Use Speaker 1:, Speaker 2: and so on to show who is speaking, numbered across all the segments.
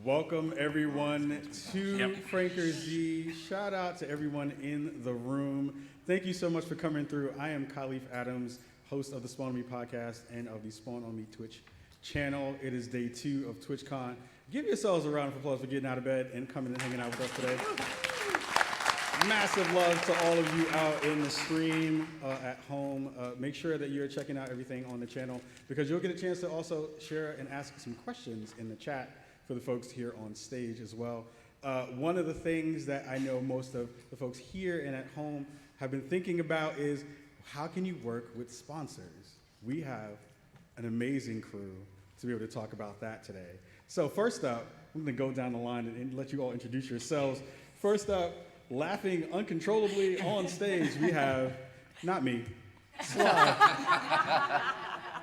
Speaker 1: Welcome everyone to Franker Z. Shout out to everyone in the room. Thank you so much for coming through. I am Khalif Adams, host of the Spawn On Me podcast and of the Spawn On Me Twitch channel. It is day 2 of TwitchCon. Give yourselves a round of applause for getting out of bed and coming and hanging out with us today. Massive love to all of you out in the stream at home. Make sure that you're checking out everything on the channel because you'll get a chance to also share and ask some questions in the chat for the folks here on stage as well. One of the things that I know most of the folks here and at home have been thinking about is how can you work with sponsors? We have an amazing crew to be able to talk about that today. So first up, I'm gonna go down the line and let you all introduce yourselves. First up, laughing uncontrollably on stage, we have, not me, Sly.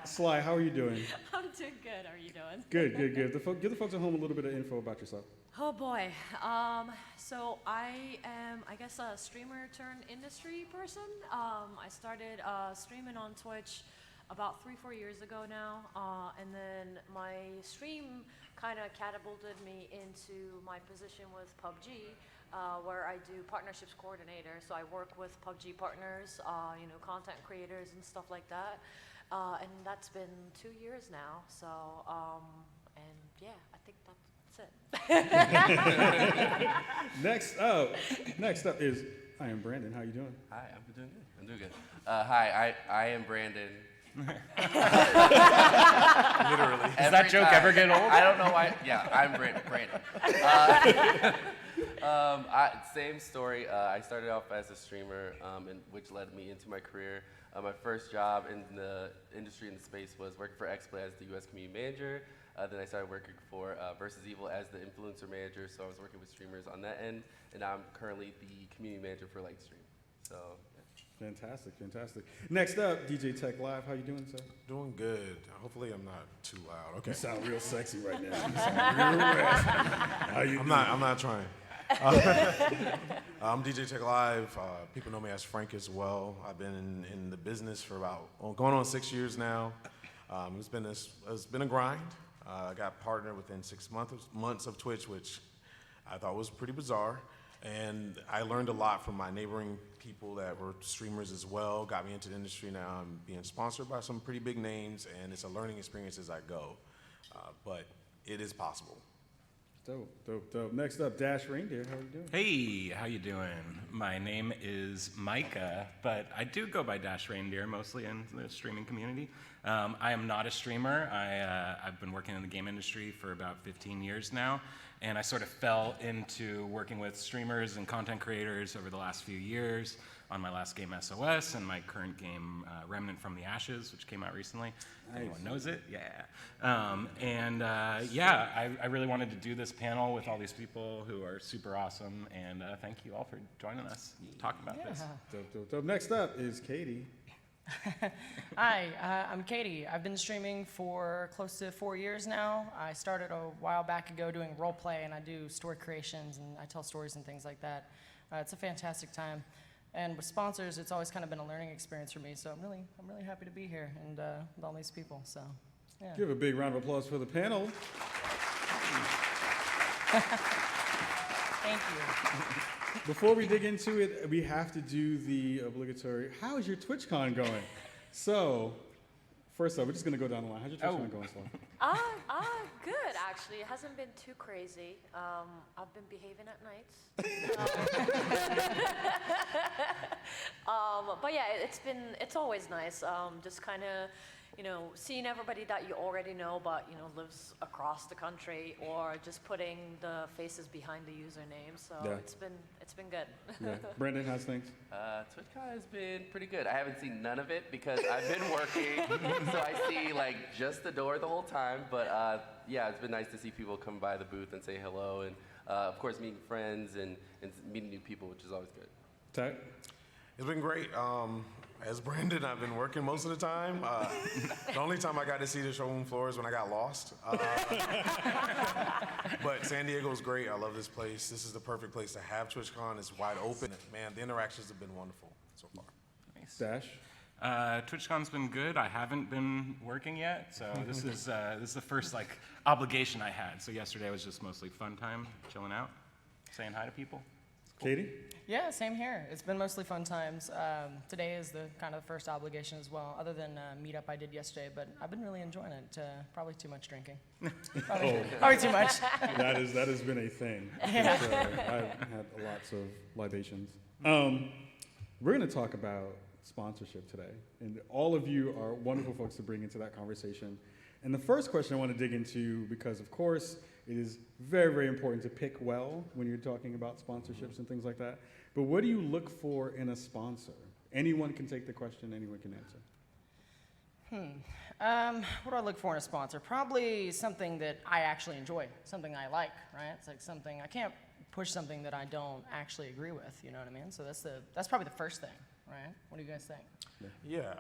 Speaker 1: Sly, how are you doing?
Speaker 2: I'm doing good. How are you doing?
Speaker 1: Good, good, good. Give the folks at home a little bit of info about yourself.
Speaker 2: Oh boy. So I am, I guess, a streamer turned industry person. I started streaming on Twitch about 3-4 years ago now, and then my stream kind of catapulted me into my position with PUBG, where I do partnerships coordinator. So I work with PUBG partners, content creators and stuff like that. And that's been 2 years now. So, and yeah, I think that's it.
Speaker 1: Next up is, I am Brandon. How you doing?
Speaker 3: Hi, I'm doing good. I'm doing good. Hi, I am Brandon.
Speaker 4: Literally.
Speaker 3: Does
Speaker 4: that joke ever get old?
Speaker 3: I don't know why. Yeah, I'm Brandon. Same story. I started off as a streamer, which led me into my career. My first job in the industry in the space was working for XPlay as the U.S. community manager. Then I started working for Versus Evil as the influencer manager. So I was working with streamers on that end, and I'm currently the community manager for Lightstream. So. Yeah.
Speaker 1: Fantastic, fantastic. Next up, DJ Tech Live. How you doing, sir?
Speaker 4: Doing good. Hopefully I'm not too loud. Okay.
Speaker 1: You sound real sexy right now. You sound real raspy. How you doing?
Speaker 4: I'm not trying. I'm DJ Tech Live. People know me as Frank as well. I've been in the business for going on 6 years now. It's been a grind. I got partnered within 6 months of Twitch, which I thought was pretty bizarre. And I learned a lot from my neighboring people that were streamers as well. Got me into the industry now. I'm being sponsored by some pretty big names, and it's a learning experience as I go. But it is possible.
Speaker 1: Dope, dope, dope. Next up, Dash Reindeer. How are you doing?
Speaker 5: Hey, how you doing? My name is Micah, but I do go by Dash Reindeer mostly in the streaming community. I am not a streamer. I've been working in the game industry for about 15 years now, and I sort of fell into working with streamers and content creators over the last few years on my last game, SOS, and my current game, Remnant from the Ashes, which came out recently. Nice. Anyone knows it? Yeah. I really wanted to do this panel with all these people who are super awesome, and thank you all for joining us, talk about this.
Speaker 1: Dope, dope, dope. Next up is Katie.
Speaker 6: Hi, I'm Katie. I've been streaming for close to 4 years now. I started a while back ago doing role play, and I do story creations, and I tell stories and things like that. It's a fantastic time. And with sponsors, it's always kind of been a learning experience for me, so I'm really happy to be here and with all these people. So, yeah.
Speaker 1: Give a big round of applause for the panel.
Speaker 6: Thank you.
Speaker 1: Before we dig into it, we have to do the obligatory, how is your TwitchCon going? So, first up, we're just going to go down the line. How's your TwitchCon going, Sly?
Speaker 2: Good, actually. It hasn't been too crazy. I've been behaving at nights. But yeah, it's always nice. Just kind of, seeing everybody that you already know, but, lives across the country, or just putting the faces behind the username. So yeah. It's been good.
Speaker 1: Yeah. Brandon, how's things?
Speaker 3: TwitchCon has been pretty good. I haven't seen none of it because I've been working, so I see just the door the whole time. But yeah, it's been nice to see people come by the booth and say hello, and of course meeting friends and meeting new people, which is always good.
Speaker 1: Ty?
Speaker 4: It's been great. As Brandon, I've been working most of the time. The only time I got to see the showroom floor is when I got lost. But San Diego's great. I love this place. This is the perfect place to have TwitchCon. It's wide open. Man, the interactions have been wonderful so far.
Speaker 5: Nice.
Speaker 1: Dash?
Speaker 5: TwitchCon's been good. I haven't been working yet, so this is the first like obligation I had. So yesterday was just mostly fun time, chilling out, saying hi to people.
Speaker 1: Katie?
Speaker 6: Yeah, same here. It's been mostly fun times. Today is the kind of the first obligation as well, other than meetup I did yesterday, but I've been really enjoying it. Probably too much drinking. Probably too much.
Speaker 1: That has been a thing. Yeah. For sure. I've had lots of libations. We're going to talk about sponsorship today, and all of you are wonderful folks to bring into that conversation. And the first question I want to dig into, because of course it is very, very important to pick well when you're talking about sponsorships and things like that. But what do you look for in a sponsor? Anyone can take the question, anyone can answer.
Speaker 6: What do I look for in a sponsor? Probably something that I actually enjoy, something I like, right? It's like something, I can't push something that I don't actually agree with, you know what I mean? So that's probably the first thing, right? What do you guys think?
Speaker 4: Yeah,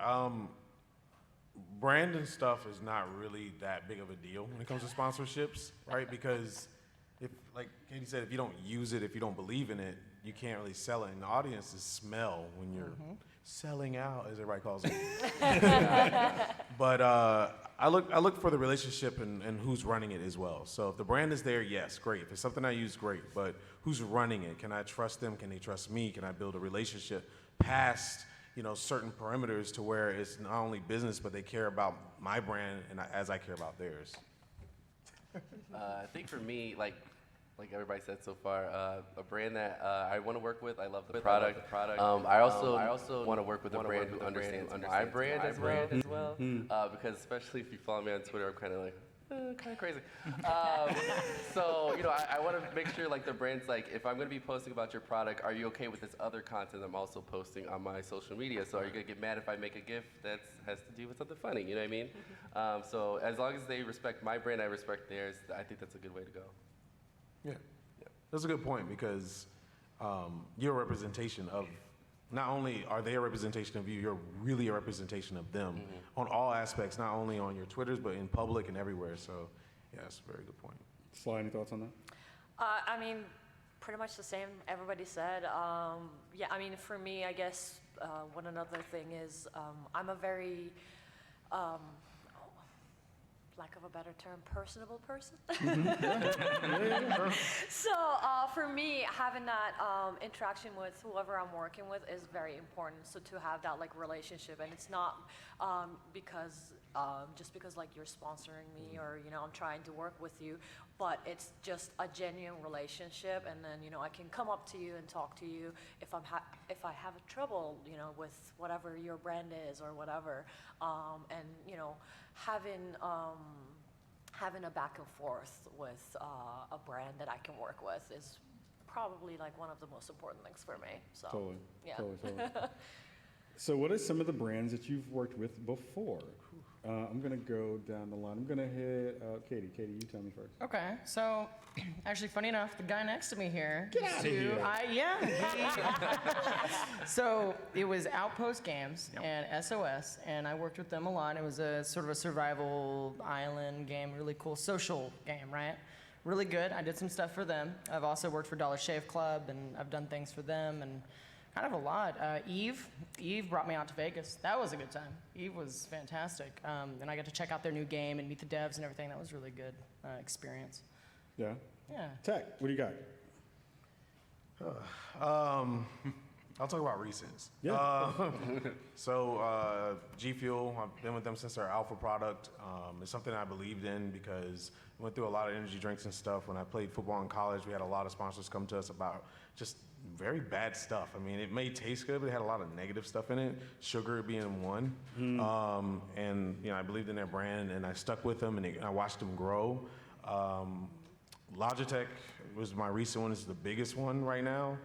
Speaker 4: brand and stuff is not really that big of a deal when it comes to sponsorships, right? Because if, like Katie said, if you don't use it, if you don't believe in it, you can't really sell it. And the audiences smell when you're selling out, as everybody calls it. But I look for the relationship and who's running it as well. So if the brand is there, yes, great. If it's something I use, great. But who's running it? Can I trust them? Can they trust me? Can I build a relationship past certain perimeters to where it's not only business, but they care about my brand and as I care about theirs?
Speaker 3: I think for me, like everybody said so far, a brand that I want to work with. I love the product. I also want to work with a brand who understands my brand as well. Because especially if you follow me on Twitter, I'm kind of like, kind of crazy. So I want to make sure like the brand's like, if I'm going to be posting about your product, are you okay with this other content I'm also posting on my social media? So are you going to get mad if I make a GIF that has to do with something funny? You know what I mean? So as long as they respect my brand, I respect theirs. I think that's a good way to go.
Speaker 4: Yeah, that's a good point because you're a representation of, not only are they a representation of you, you're really a representation of them on all aspects, not only on your Twitters, but in public and everywhere. So, yeah, that's a very good point.
Speaker 1: Sly, any thoughts on that?
Speaker 2: I mean, pretty much the same everybody said. Yeah, I mean, for me, I guess one another thing is I'm a very, lack of a better term, personable person. So for me, having that interaction with whoever I'm working with is very important. So to have that like relationship, and it's not because just because like you're sponsoring me or I'm trying to work with you, but it's just a genuine relationship. And then I can come up to you and talk to you if I have trouble with whatever your brand is or whatever, and having a back and forth with a brand that I can work with is probably like one of the most important things for me. So
Speaker 1: Totally.
Speaker 2: yeah.
Speaker 1: Totally. So what are some of the brands that you've worked with before? I'm going to go down the line. I'm going to hit Katie. Katie, you tell me first.
Speaker 6: Okay, so actually, funny enough, the guy next to me here.
Speaker 1: Get out of here.
Speaker 6: So it was Outpost Games and SOS, and I worked with them a lot. It was a sort of a survival island game, really cool social game, right? Really good. I did some stuff for them. I've also worked for Dollar Shave Club, and I've done things for them, and kind of a lot. Eve brought me out to Vegas. That was a good time. Eve was fantastic. And I got to check out their new game and meet the devs and everything. That was a really good experience.
Speaker 1: Yeah?
Speaker 6: Yeah.
Speaker 1: Tech, what do you got?
Speaker 4: I'll talk about recents.
Speaker 1: Yeah.
Speaker 4: So G Fuel, I've been with them since their alpha product. It's something I believed in because I went through a lot of energy drinks and stuff. When I played football in college, we had a lot of sponsors come to us about just very bad stuff. I mean, it may taste good, but it had a lot of negative stuff in it, sugar being one. And I believed in their brand, and I stuck with them, and I watched them grow. Logitech was my recent one. It's the biggest one right now.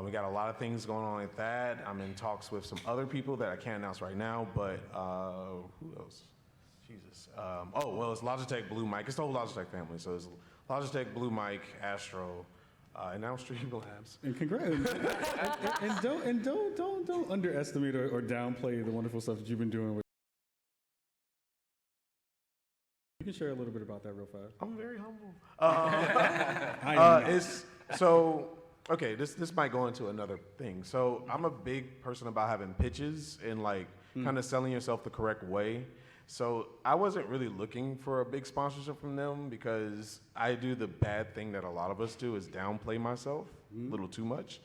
Speaker 4: We got a lot of things going on with that. I'm in talks with some other people that I can't announce right now, but who else? Jesus. It's Logitech, Blue Mic. It's the whole Logitech family. So it's Logitech, Blue Mic, Astro, and now Stream Labs.
Speaker 1: And congrats. and don't underestimate or downplay the wonderful stuff that you've been doing with. You can share a little bit about that real fast.
Speaker 4: I'm very humble.
Speaker 1: I
Speaker 4: Okay, this might go into another thing. So I'm a big person about having pitches and like kind of selling yourself the correct way. So I wasn't really looking for a big sponsorship from them because I do the bad thing that a lot of us do is downplay myself a little too much.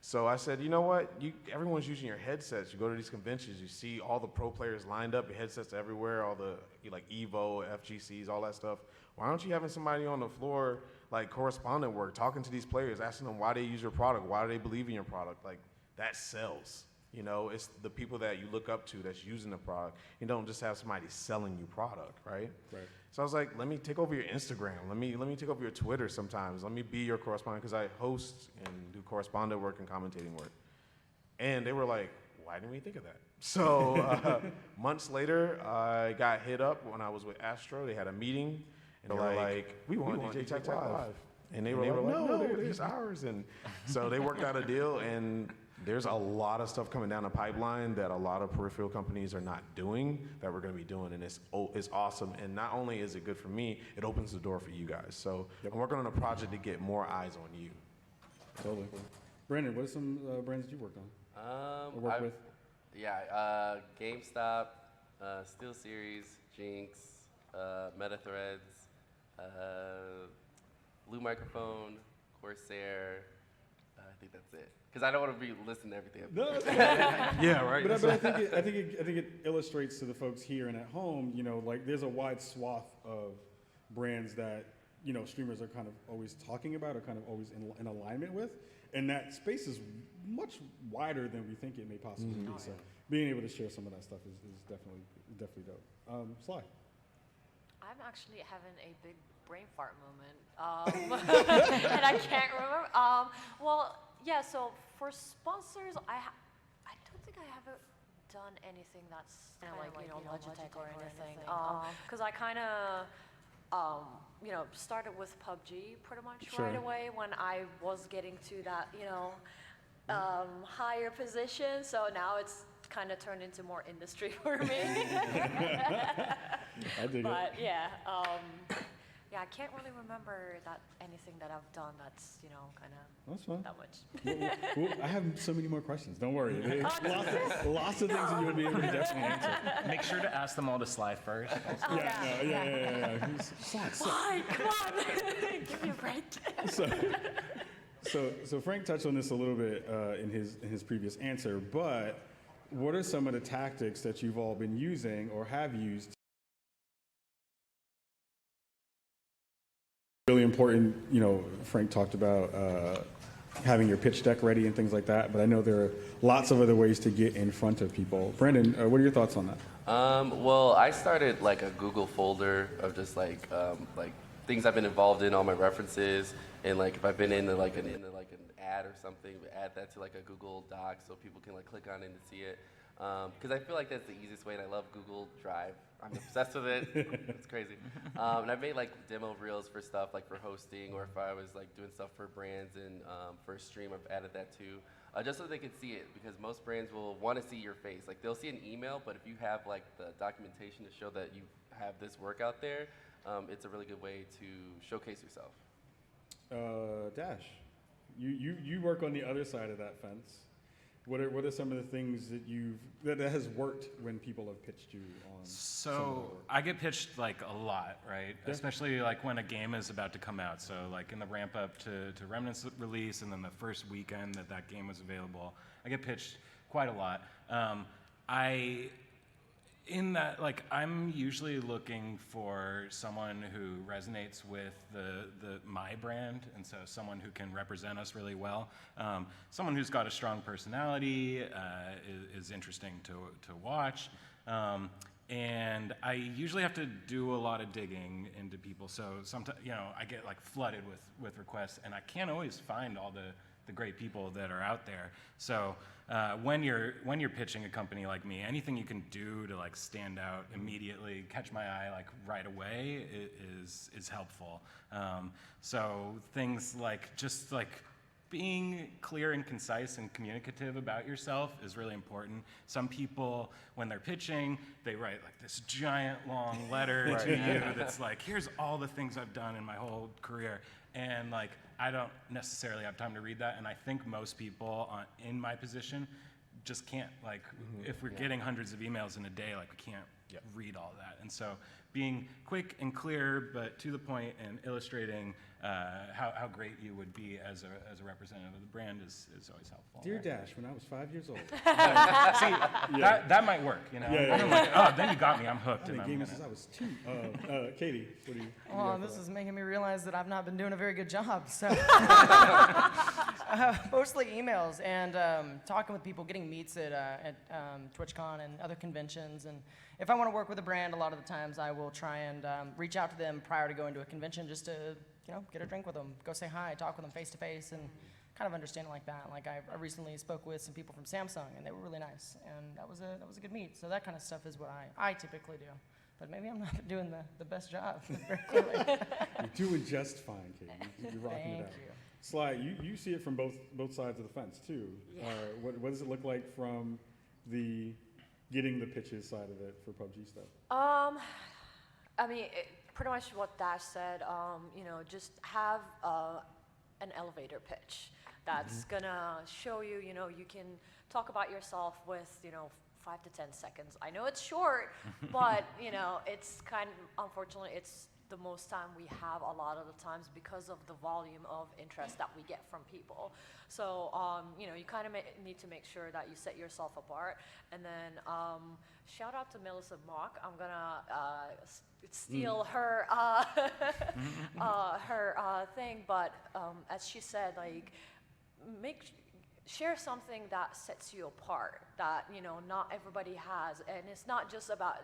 Speaker 4: So I said, you know what? Everyone's using your headsets. You go to these conventions, you see all the pro players lined up, your headsets everywhere, all the like Evo, FGCs, all that stuff. Why aren't you having somebody on the floor, like correspondent work, talking to these players, asking them why they use your product, why do they believe in your product? Like, that sells. You know, it's the people that you look up to that's using the product. You don't just have somebody selling you product, right?
Speaker 1: Right.
Speaker 4: So I was like, let me take over your Instagram. Let me take over your Twitter sometimes. Let me be your correspondent because I host and do correspondent work and commentating work. And they were like, why didn't we think of that? So months later, I got hit up when I was with Astro. They had a meeting, and they were like, we want DJ Tech Live. And they were like, no, there's ours. And so they worked out a deal, and there's a lot of stuff coming down the pipeline that a lot of peripheral companies are not doing that we're going to be doing, and it's awesome. And not only is it good for me, it opens the door for you guys. So I'm working on a project to get more eyes on you.
Speaker 1: Totally. Brandon, what are some brands that you worked on or work with?
Speaker 3: Yeah, GameStop, SteelSeries, Jinx, MetaThreads, Blue Microphone, Corsair. I think that's it. Because I don't want to be listening to everything.
Speaker 1: No,
Speaker 4: Yeah, right.
Speaker 1: but I think it illustrates to the folks here and at home. You know, like there's a wide swath of brands that streamers are kind of always talking about or kind of always in alignment with, and that space is much wider than we think it may possibly be. So being able to share some of that stuff is definitely dope. Sly.
Speaker 2: I'm actually having a big brain fart moment, and I can't remember. Well, yeah. So for sponsors, I don't think I haven't done anything that's kind of like Logitech or anything. Because I kind of started with PUBG pretty much right away when I was getting to that higher position. So now it's kind of turned into more industry for me.
Speaker 1: I dig
Speaker 2: But yeah, I can't really remember anything that I've done that's kind of
Speaker 1: That's fine.
Speaker 2: that much.
Speaker 1: Well, I have so many more questions. Don't worry. Lots of things that you would be able to definitely answer.
Speaker 5: Make sure to ask them all to Sly first.
Speaker 1: Yeah. Sly.
Speaker 2: Why? Come on, give me a break.
Speaker 1: So Frank touched on this a little bit in his previous answer, but what are some of the tactics that you've all been using or have used? Really important, Frank talked about having your pitch deck ready and things like that, but I know there are lots of other ways to get in front of people. Brandon, what are your thoughts on that?
Speaker 3: Well, I started like a Google folder of just like things I've been involved in, all my references, and like if I've been in like an ad or something, add that to like a Google Doc so people can like click on it and see it. Because I feel like that's the easiest way, and I love Google Drive. I'm obsessed with it. It's crazy. And I've made like demo reels for stuff like for hosting, or if I was like doing stuff for brands and for a stream, I've added that too. Just so they can see it, because most brands will want to see your face. Like they'll see an email, but if you have like the documentation to show that you have this work out there, it's a really good way to showcase yourself.
Speaker 1: Dash, you work on the other side of that fence. What are some of the things that has worked when people have pitched you on?
Speaker 5: So I get pitched like a lot, right?
Speaker 1: Yeah.
Speaker 5: Especially like when a game is about to come out. So like in the ramp up to Remnant's release, and then the first weekend that game was available, I get pitched quite a lot. I'm usually looking for someone who resonates with my brand, and so someone who can represent us really well. Someone who's got a strong personality is interesting to watch. And I usually have to do a lot of digging into people. So sometimes, I get like flooded with requests, and I can't always find all the great people that are out there. So when you're pitching a company like me, anything you can do to like stand out immediately, catch my eye like right away is helpful. So things like just like being clear and concise and communicative about yourself is really important. Some people, when they're pitching, they write like this giant long letter to you that's like, here's all the things I've done in my whole career. And like, I don't necessarily have time to read that. And I think most people in my position just can't, like, if we're getting hundreds of emails in a day, like, we can't
Speaker 4: Yep.
Speaker 5: read all that. And so being quick and clear, but to the point, and illustrating how great you would be as a representative of the brand is always helpful.
Speaker 1: Dear Dash, when I was 5 years old.
Speaker 5: See, that might work, you know?
Speaker 1: Yeah.
Speaker 5: I'm like, oh, then you got me, I'm hooked.
Speaker 1: I've
Speaker 5: and
Speaker 1: been
Speaker 5: I'm
Speaker 1: gaming
Speaker 5: gonna-
Speaker 1: since I was 2. Katie, what do you?
Speaker 6: Oh, this is making me realize that I've not been doing a very good job. So, mostly emails and talking with people, getting meets at TwitchCon and other conventions. And if I want to work with a brand, a lot of the times I will try and reach out to them prior to going to a convention, just to get a drink with them, go say hi, talk with them face to face, and kind of understand it like that. Like I recently spoke with some people from Samsung, and they were really nice, and that was a good meet. So that kind of stuff is what I typically do. But maybe I'm not doing the best job. Very clearly.
Speaker 1: You're doing just fine, Katie. You're rocking
Speaker 6: Thank
Speaker 1: it out.
Speaker 6: you.
Speaker 1: Sly, you see it from both sides of the fence too.
Speaker 2: Yeah.
Speaker 1: What does it look like from the getting the pitches side of it for PUBG stuff?
Speaker 2: I mean, pretty much what Dash said. Just have an elevator pitch that's gonna show you. You can talk about yourself with 5 to 10 seconds. I know it's short, but it's unfortunately it's the most time we have a lot of the times because of the volume of interest that we get from people. So, you kind of need to make sure that you set yourself apart. And then, shout out to Melissa Mock. I'm gonna steal her her thing, but as she said, like, share something that sets you apart that not everybody has, and it's not just about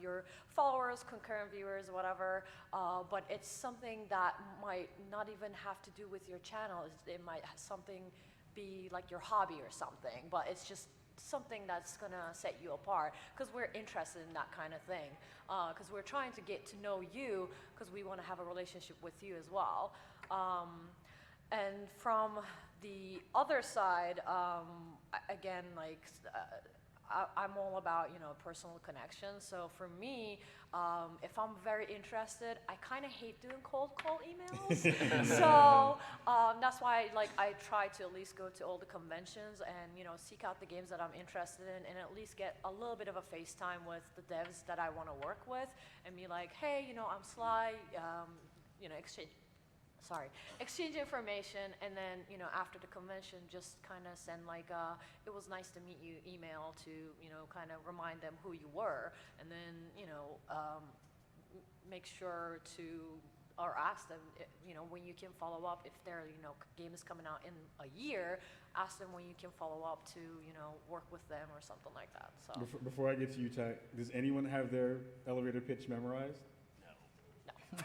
Speaker 2: your followers, concurrent viewers, whatever, but it's something that might not even have to do with your channel. It might have something be like your hobby or something, but it's just something that's gonna set you apart, because we're interested in that kind of thing, because we're trying to get to know you, because we want to have a relationship with you as well. And from the other side, again, like, I'm all about, personal connection. So for me, if I'm very interested, I kind of hate doing cold call emails. So that's why, like, I try to at least go to all the conventions and, seek out the games that I'm interested in, and at least get a little bit of a FaceTime with the devs that I want to work with, and be like, hey, I'm Sly, exchange information, and then, after the convention, just kind of send like it was nice to meet you email to, kind of remind them who you were, and then, make sure to, or ask them, when you can follow up. If their, game is coming out in a year, ask them when you can follow up to, work with them or something like that. So.
Speaker 1: Before I get to you, Ty, does anyone have their elevator pitch memorized?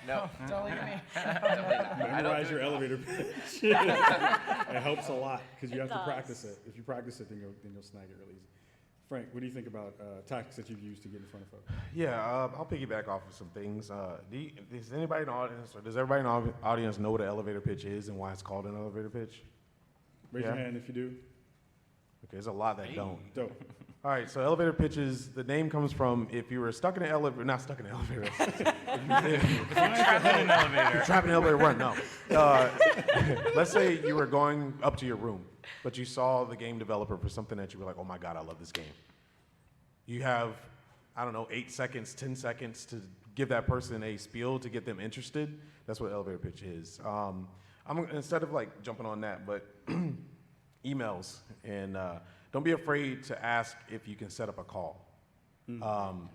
Speaker 3: No.
Speaker 6: Don't look at me.
Speaker 1: Memorize your elevator pitch. It helps a lot because you have to practice it. If you practice it, then you'll snag it really easy. Frank, what do you think about tactics that you've used to get in front of folks?
Speaker 4: Yeah, I'll piggyback off of some things. Does anybody in the audience, or does everybody in the audience know what an elevator pitch is and why it's called an elevator pitch?
Speaker 1: Raise your hand if you do.
Speaker 4: Okay, there's a lot that don't.
Speaker 1: Dope.
Speaker 4: All right, so elevator pitches, the name comes from if you were stuck in an elevator, not stuck in an elevator.
Speaker 5: Trapped in an elevator.
Speaker 4: Trapped in an elevator, run, no. Let's say you were going up to your room, but you saw the game developer for something that you were like, oh my God, I love this game. You have, 8 seconds, 10 seconds to give that person a spiel to get them interested. That's what elevator pitch is. Instead of like jumping on that, but emails, and don't be afraid to ask if you can set up a call.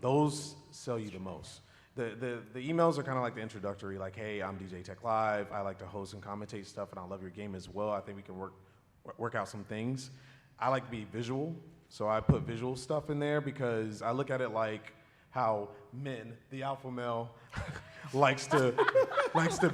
Speaker 4: Those sell you the most. The emails are kind of like the introductory, like, hey, I'm DJ Tech Live. I like to host and commentate stuff, and I love your game as well. I think we can work out some things. I like to be visual, so I put visual stuff in there because I look at it like how men, the alpha male, likes to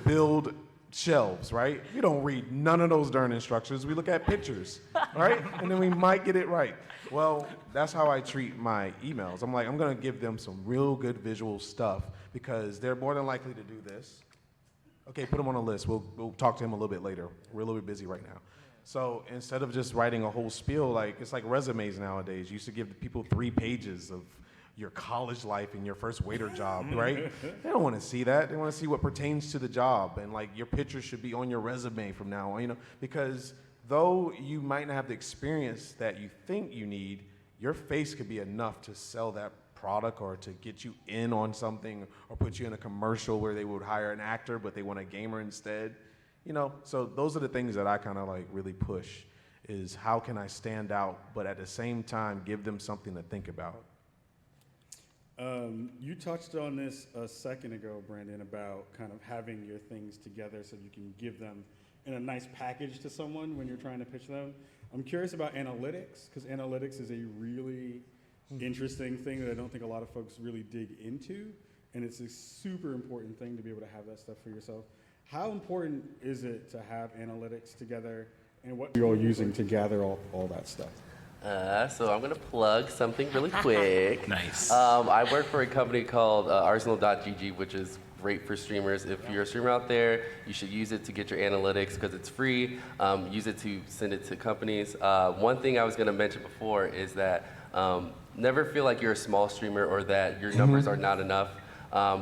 Speaker 4: build shelves, right? We don't read none of those darn instructions. We look at pictures, right? And then we might get it right. Well, that's how I treat my emails. I'm like, I'm gonna give them some real good visual stuff because they're more than likely to do this. Okay, put them on a list. We'll talk to him a little bit later. We're a little bit busy right now. So instead of just writing a whole spiel, like it's like resumes nowadays. You used to give people 3 pages of your college life and your first waiter job, right? They don't want to see that. They want to see what pertains to the job, and like your picture should be on your resume from now on, because though you might not have the experience that you think you need, your face could be enough to sell that product or to get you in on something or put you in a commercial where they would hire an actor but they want a gamer instead. So those are the things that I kind of like really push, is how can I stand out but at the same time give them something to think about.
Speaker 1: You touched on this a second ago, Brandon, about kind of having your things together so you can give them in a nice package to someone when you're trying to pitch them. I'm curious about analytics, because analytics is a really interesting thing that I don't think a lot of folks really dig into, and it's a super important thing to be able to have that stuff for yourself. How important is it to have analytics together, and what you're all using to gather all that stuff?
Speaker 3: So I'm going to plug something really quick.
Speaker 5: Nice.
Speaker 3: I work for a company called Arsenal.gg, which is great for streamers. If you're a streamer out there, you should use it to get your analytics because it's free. Use it to send it to companies. One thing I was going to mention before is that never feel like you're a small streamer or that your numbers are not enough.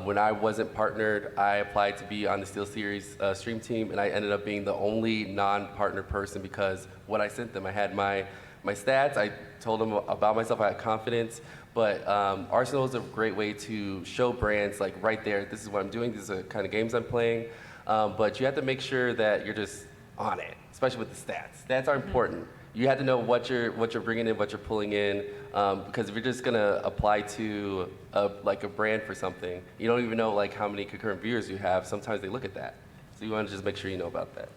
Speaker 3: When I wasn't partnered, I applied to be on the SteelSeries stream team, and I ended up being the only non-partner person because what I sent them, I had my stats, I told them about myself, I had confidence, but Arsenal is a great way to show brands like right there, this is what I'm doing, these are the kind of games I'm playing, but you have to make sure that you're just on it, especially with the stats. Stats are important. You have to know what you're bringing in, what you're pulling in, because if you're just gonna apply to a brand for something, you don't even know like how many concurrent viewers you have. Sometimes they look at that, so you want to just make sure you know about that.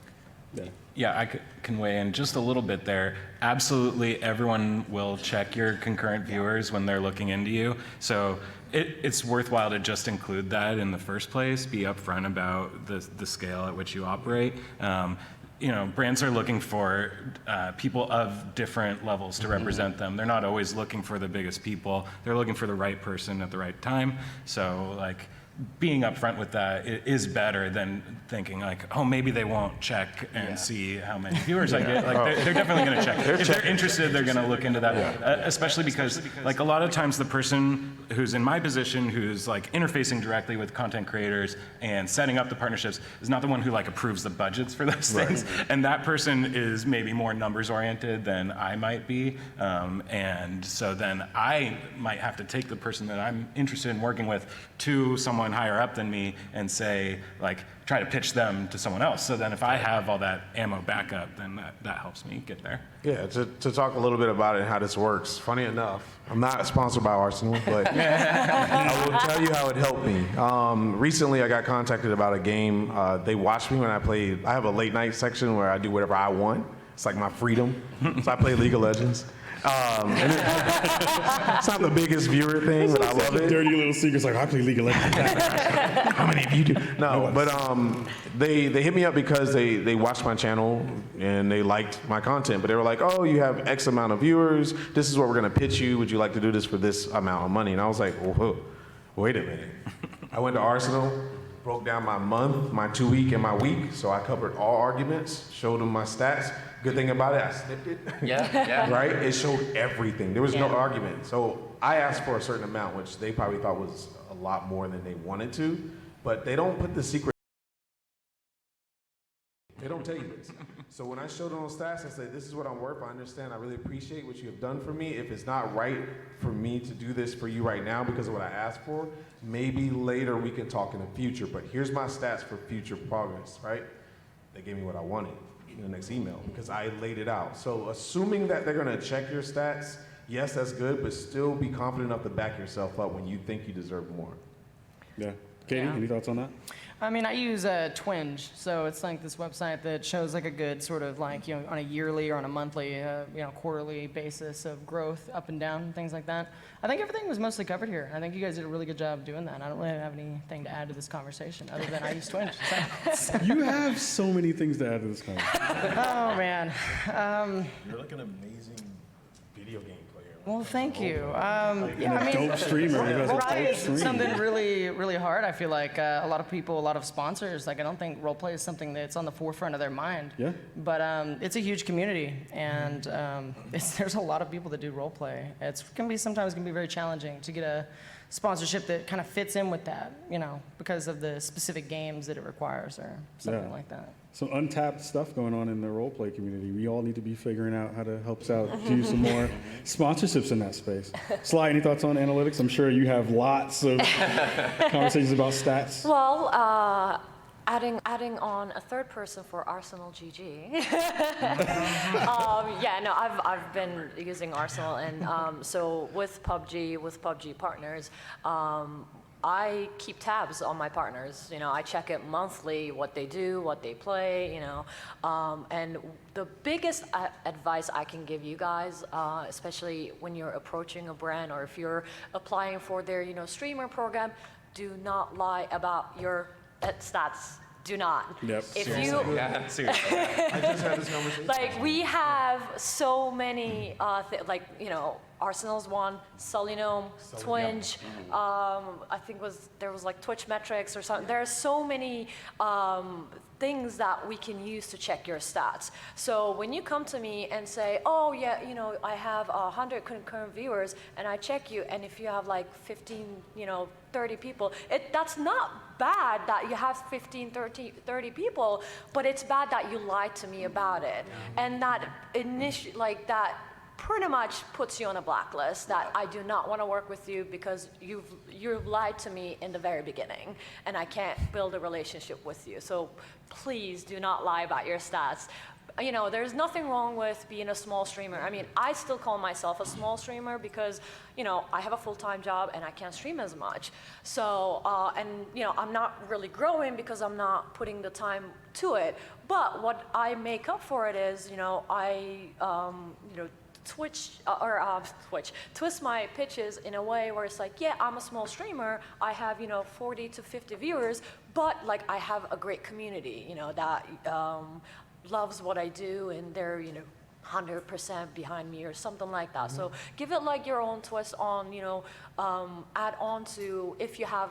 Speaker 5: Yeah, I can weigh in just a little bit there. Absolutely, everyone will check your concurrent viewers when they're looking into you. So it's worthwhile to just include that in the first place. Be upfront about the scale at which you operate. Brands are looking for people of different levels to represent them. They're not always looking for the biggest people. They're looking for the right person at the right time. So being upfront with that is better than thinking oh, maybe they won't check and see how many viewers I get. They're definitely going to check. If they're interested, they're going to look into that. Especially because a lot of times the person who's in my position, who's interfacing directly with content creators and setting up the partnerships, is not the one who approves the budgets for those things. And that person is maybe more numbers oriented than I might be. And so then I might have to take the person that I'm interested in working with to someone higher up than me and say, try to pitch them to someone else. So then if I have all that ammo backup, then that helps me get there.
Speaker 4: Yeah, to talk a little bit about it and how this works. Funny enough, I'm not sponsored by Arsenal, but I will tell you how it helped me. Recently, I got contacted about a game. They watched me when I played. I have a late night section where I do whatever I want. It's like my freedom. So I play League of Legends. And it's not the biggest viewer thing, but I love it.
Speaker 1: Dirty little secrets I play League of Legends.
Speaker 4: How many of you do? No, but they hit me up because they watched my channel and they liked my content. But they were like, oh, you have X amount of viewers. This is what we're going to pitch you. Would you like to do this for this amount of money? And I was like, whoa, wait a minute. I went to Arsenal, broke down my month, my 2 week, and my week. So I covered all arguments, showed them my stats. Good thing about it, I snipped it.
Speaker 3: Yeah.
Speaker 4: Right? It showed everything. There was no argument. So I asked for a certain amount, which they probably thought was a lot more than they wanted to. But they don't put the secret. They don't tell you this. So when I showed them those stats, I said, this is what I'm worth. I understand. I really appreciate what you have done for me. If it's not right for me to do this for you right now because of what I asked for, maybe later we can talk in the future. But here's my stats for future progress, right? They gave me what I wanted in the next email because I laid it out. So assuming that they're gonna check your stats, yes, that's good, but still be confident enough to back yourself up when you think you deserve more.
Speaker 1: Yeah. Katie, any thoughts on that?
Speaker 6: I mean, I use Twinge, so it's this website that shows a good sort of on a yearly or on a monthly, quarterly basis of growth up and down, things like that. I think everything was mostly covered here. I think you guys did a really good job doing that. I don't really have anything to add to this conversation other than I use Twinge. So.
Speaker 1: You have so many things to add to this conversation.
Speaker 6: Oh, man.
Speaker 4: You're like an amazing video game player.
Speaker 6: Well, thank you.
Speaker 1: Dope streamer. You guys are
Speaker 6: Roleplay
Speaker 1: dope
Speaker 6: is
Speaker 1: streamers.
Speaker 6: something really, really hard. I feel like a lot of people, a lot of sponsors, I don't think roleplay is something that's on the forefront of their mind.
Speaker 1: Yeah.
Speaker 6: But it's a huge community, and there's a lot of people that do roleplay. Sometimes can be very challenging to get a sponsorship that kind of fits in with that, you know, because of the specific games that it requires or something
Speaker 1: Yeah.
Speaker 6: like that.
Speaker 1: Some untapped stuff going on in the role play community. We all need to be figuring out how to help us out do some more sponsorships in that space. Sly, any thoughts on analytics? I'm sure you have lots of conversations about stats.
Speaker 2: Well, adding on a third person for Arsenal GG. Yeah, no, I've been using Arsenal, and so with PUBG partners, I keep tabs on my partners. You know, I check it monthly, what they do, what they play. You know, and the biggest advice I can give you guys, especially when you're approaching a brand or if you're applying for their streamer program, do not lie about your stats. Do not.
Speaker 1: Yep.
Speaker 2: If
Speaker 5: Seriously.
Speaker 2: you
Speaker 5: Yeah, seriously.
Speaker 4: I just had this conversation.
Speaker 2: like, we have so many like Arsenal's one, Solinome, Twinge. I think there was like Twitch metrics or something. There are so many things that we can use to check your stats. So when you come to me and say, oh yeah, I have 100 concurrent viewers, and I check you, and if you have like 15, 30 people, that's not bad that you have 15, 30 people, but it's bad that you lied to me about it. And that that pretty much puts you on a blacklist that I do not want to work with you because you've lied to me in the very beginning, and I can't build a relationship with you. So please do not lie about your stats. There's nothing wrong with being a small streamer. I mean, I still call myself a small streamer because, I have a full-time job and I can't stream as much. So, I'm not really growing because I'm not putting the time to it. But what I make up for it is, twist my pitches in a way where it's like, yeah, I'm a small streamer. I have, 40 to 50 viewers, but like I have a great community, that loves what I do, and they're 100% behind me or something like that. So give it like your own twist on, add on to if you have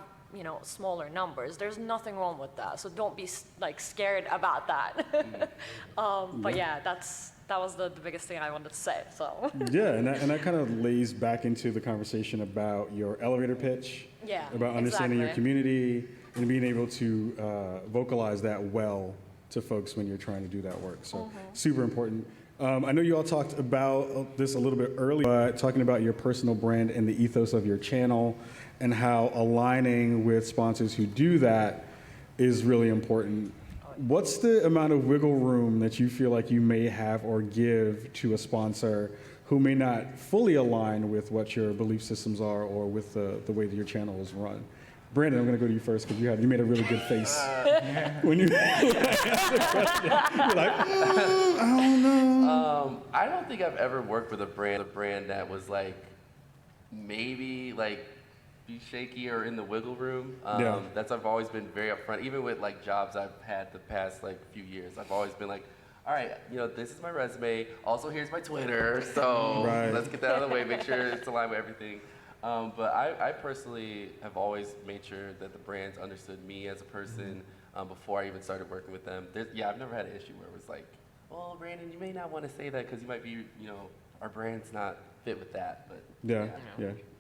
Speaker 2: smaller numbers. There's nothing wrong with that. So don't be like scared about that. But yeah, that was the biggest thing I wanted to say. So
Speaker 1: Yeah, and that kind of lays back into the conversation about your elevator pitch,
Speaker 2: yeah,
Speaker 1: about understanding your
Speaker 2: exactly.
Speaker 1: community and being able to vocalize that well to folks when you're trying to do that work. So super important. I know you all talked about this a little bit earlier, but talking about your personal brand and the ethos of your channel and how aligning with sponsors who do that is really important. What's the amount of wiggle room that you feel like you may have or give to a sponsor who may not fully align with what your belief systems are or with the way that your channel is run? Brandon, I'm going to go to you first because you made a really good face when you asked the question. You're like, I don't know.
Speaker 3: I don't think I've ever worked with a brand that was like maybe like be shaky or in the wiggle room.
Speaker 1: Yeah.
Speaker 3: I've always been very upfront, even with like jobs I've had the past like few years. I've always been like, all right, this is my resume. Also, here's my Twitter. So
Speaker 1: Right.
Speaker 3: let's get that out of the way. Make sure it's aligned with everything. But I personally have always made sure that the brands understood me as a person before I even started working with them. I've never had an issue where it was like, well, Brandon, you may not want to say that because you might be, our brand's not fit with that. But
Speaker 1: Yeah.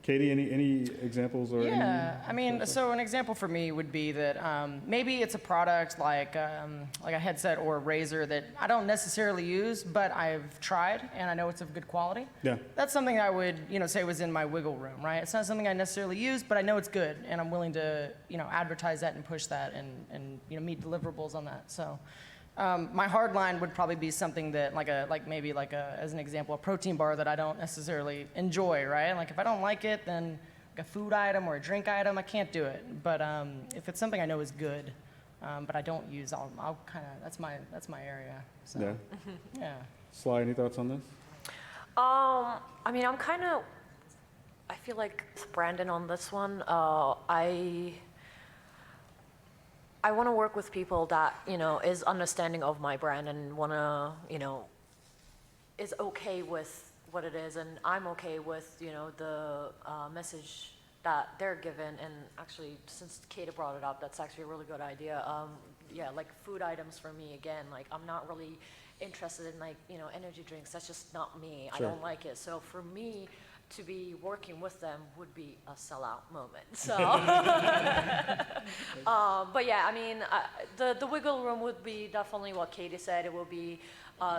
Speaker 1: Katie, any examples or
Speaker 6: Yeah, I mean, so an example for me would be that maybe it's a product like a headset or a razor that I don't necessarily use, but I've tried and I know it's of good quality.
Speaker 1: Yeah.
Speaker 6: That's something I would, say was in my wiggle room, right? It's not something I necessarily use, but I know it's good, and I'm willing to, advertise that and push that and meet deliverables on that. So. My hard line would probably be something that as an example, a protein bar that I don't necessarily enjoy, right? Like if I don't like it, then like a food item or a drink item, I can't do it. But if it's something I know is good, but I don't use, I'll kind of, that's my area. So,
Speaker 1: Yeah.
Speaker 6: yeah.
Speaker 1: Sly, any thoughts on this?
Speaker 2: I mean, I feel like Brandon on this one. I want to work with people that, is understanding of my brand and want to, is okay with what it is. And I'm okay with, the message that they're given. And actually, since Kata brought it up, that's actually a really good idea. Like food items for me, again, like I'm not really interested in like, energy drinks. That's just not me.
Speaker 1: Sure.
Speaker 2: I don't like it. So for me to be working with them would be a sellout moment. So, but yeah, I mean, the wiggle room would be definitely what Katie said. It will be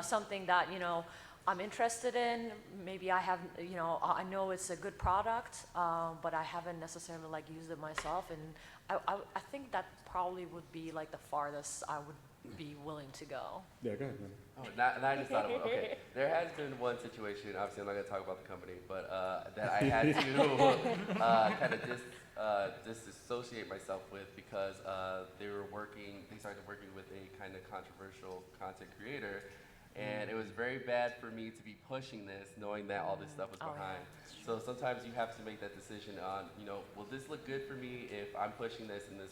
Speaker 2: something that, you know, I'm interested in. Maybe I have, you know, I know it's a good product, but I haven't necessarily like used it myself. And I think that probably would be like the farthest I would be willing to go.
Speaker 1: Yeah, go ahead, man.
Speaker 3: Oh, now I just thought of it. Okay, there has been one situation, obviously I'm not going to talk about the company, but that I had to kind of disassociate myself with because they started working with a kind of controversial content creator, and it was very bad for me to be pushing this, knowing that all this stuff was behind. So sometimes you have to make that decision on, you know, will this look good for me if I'm pushing this and this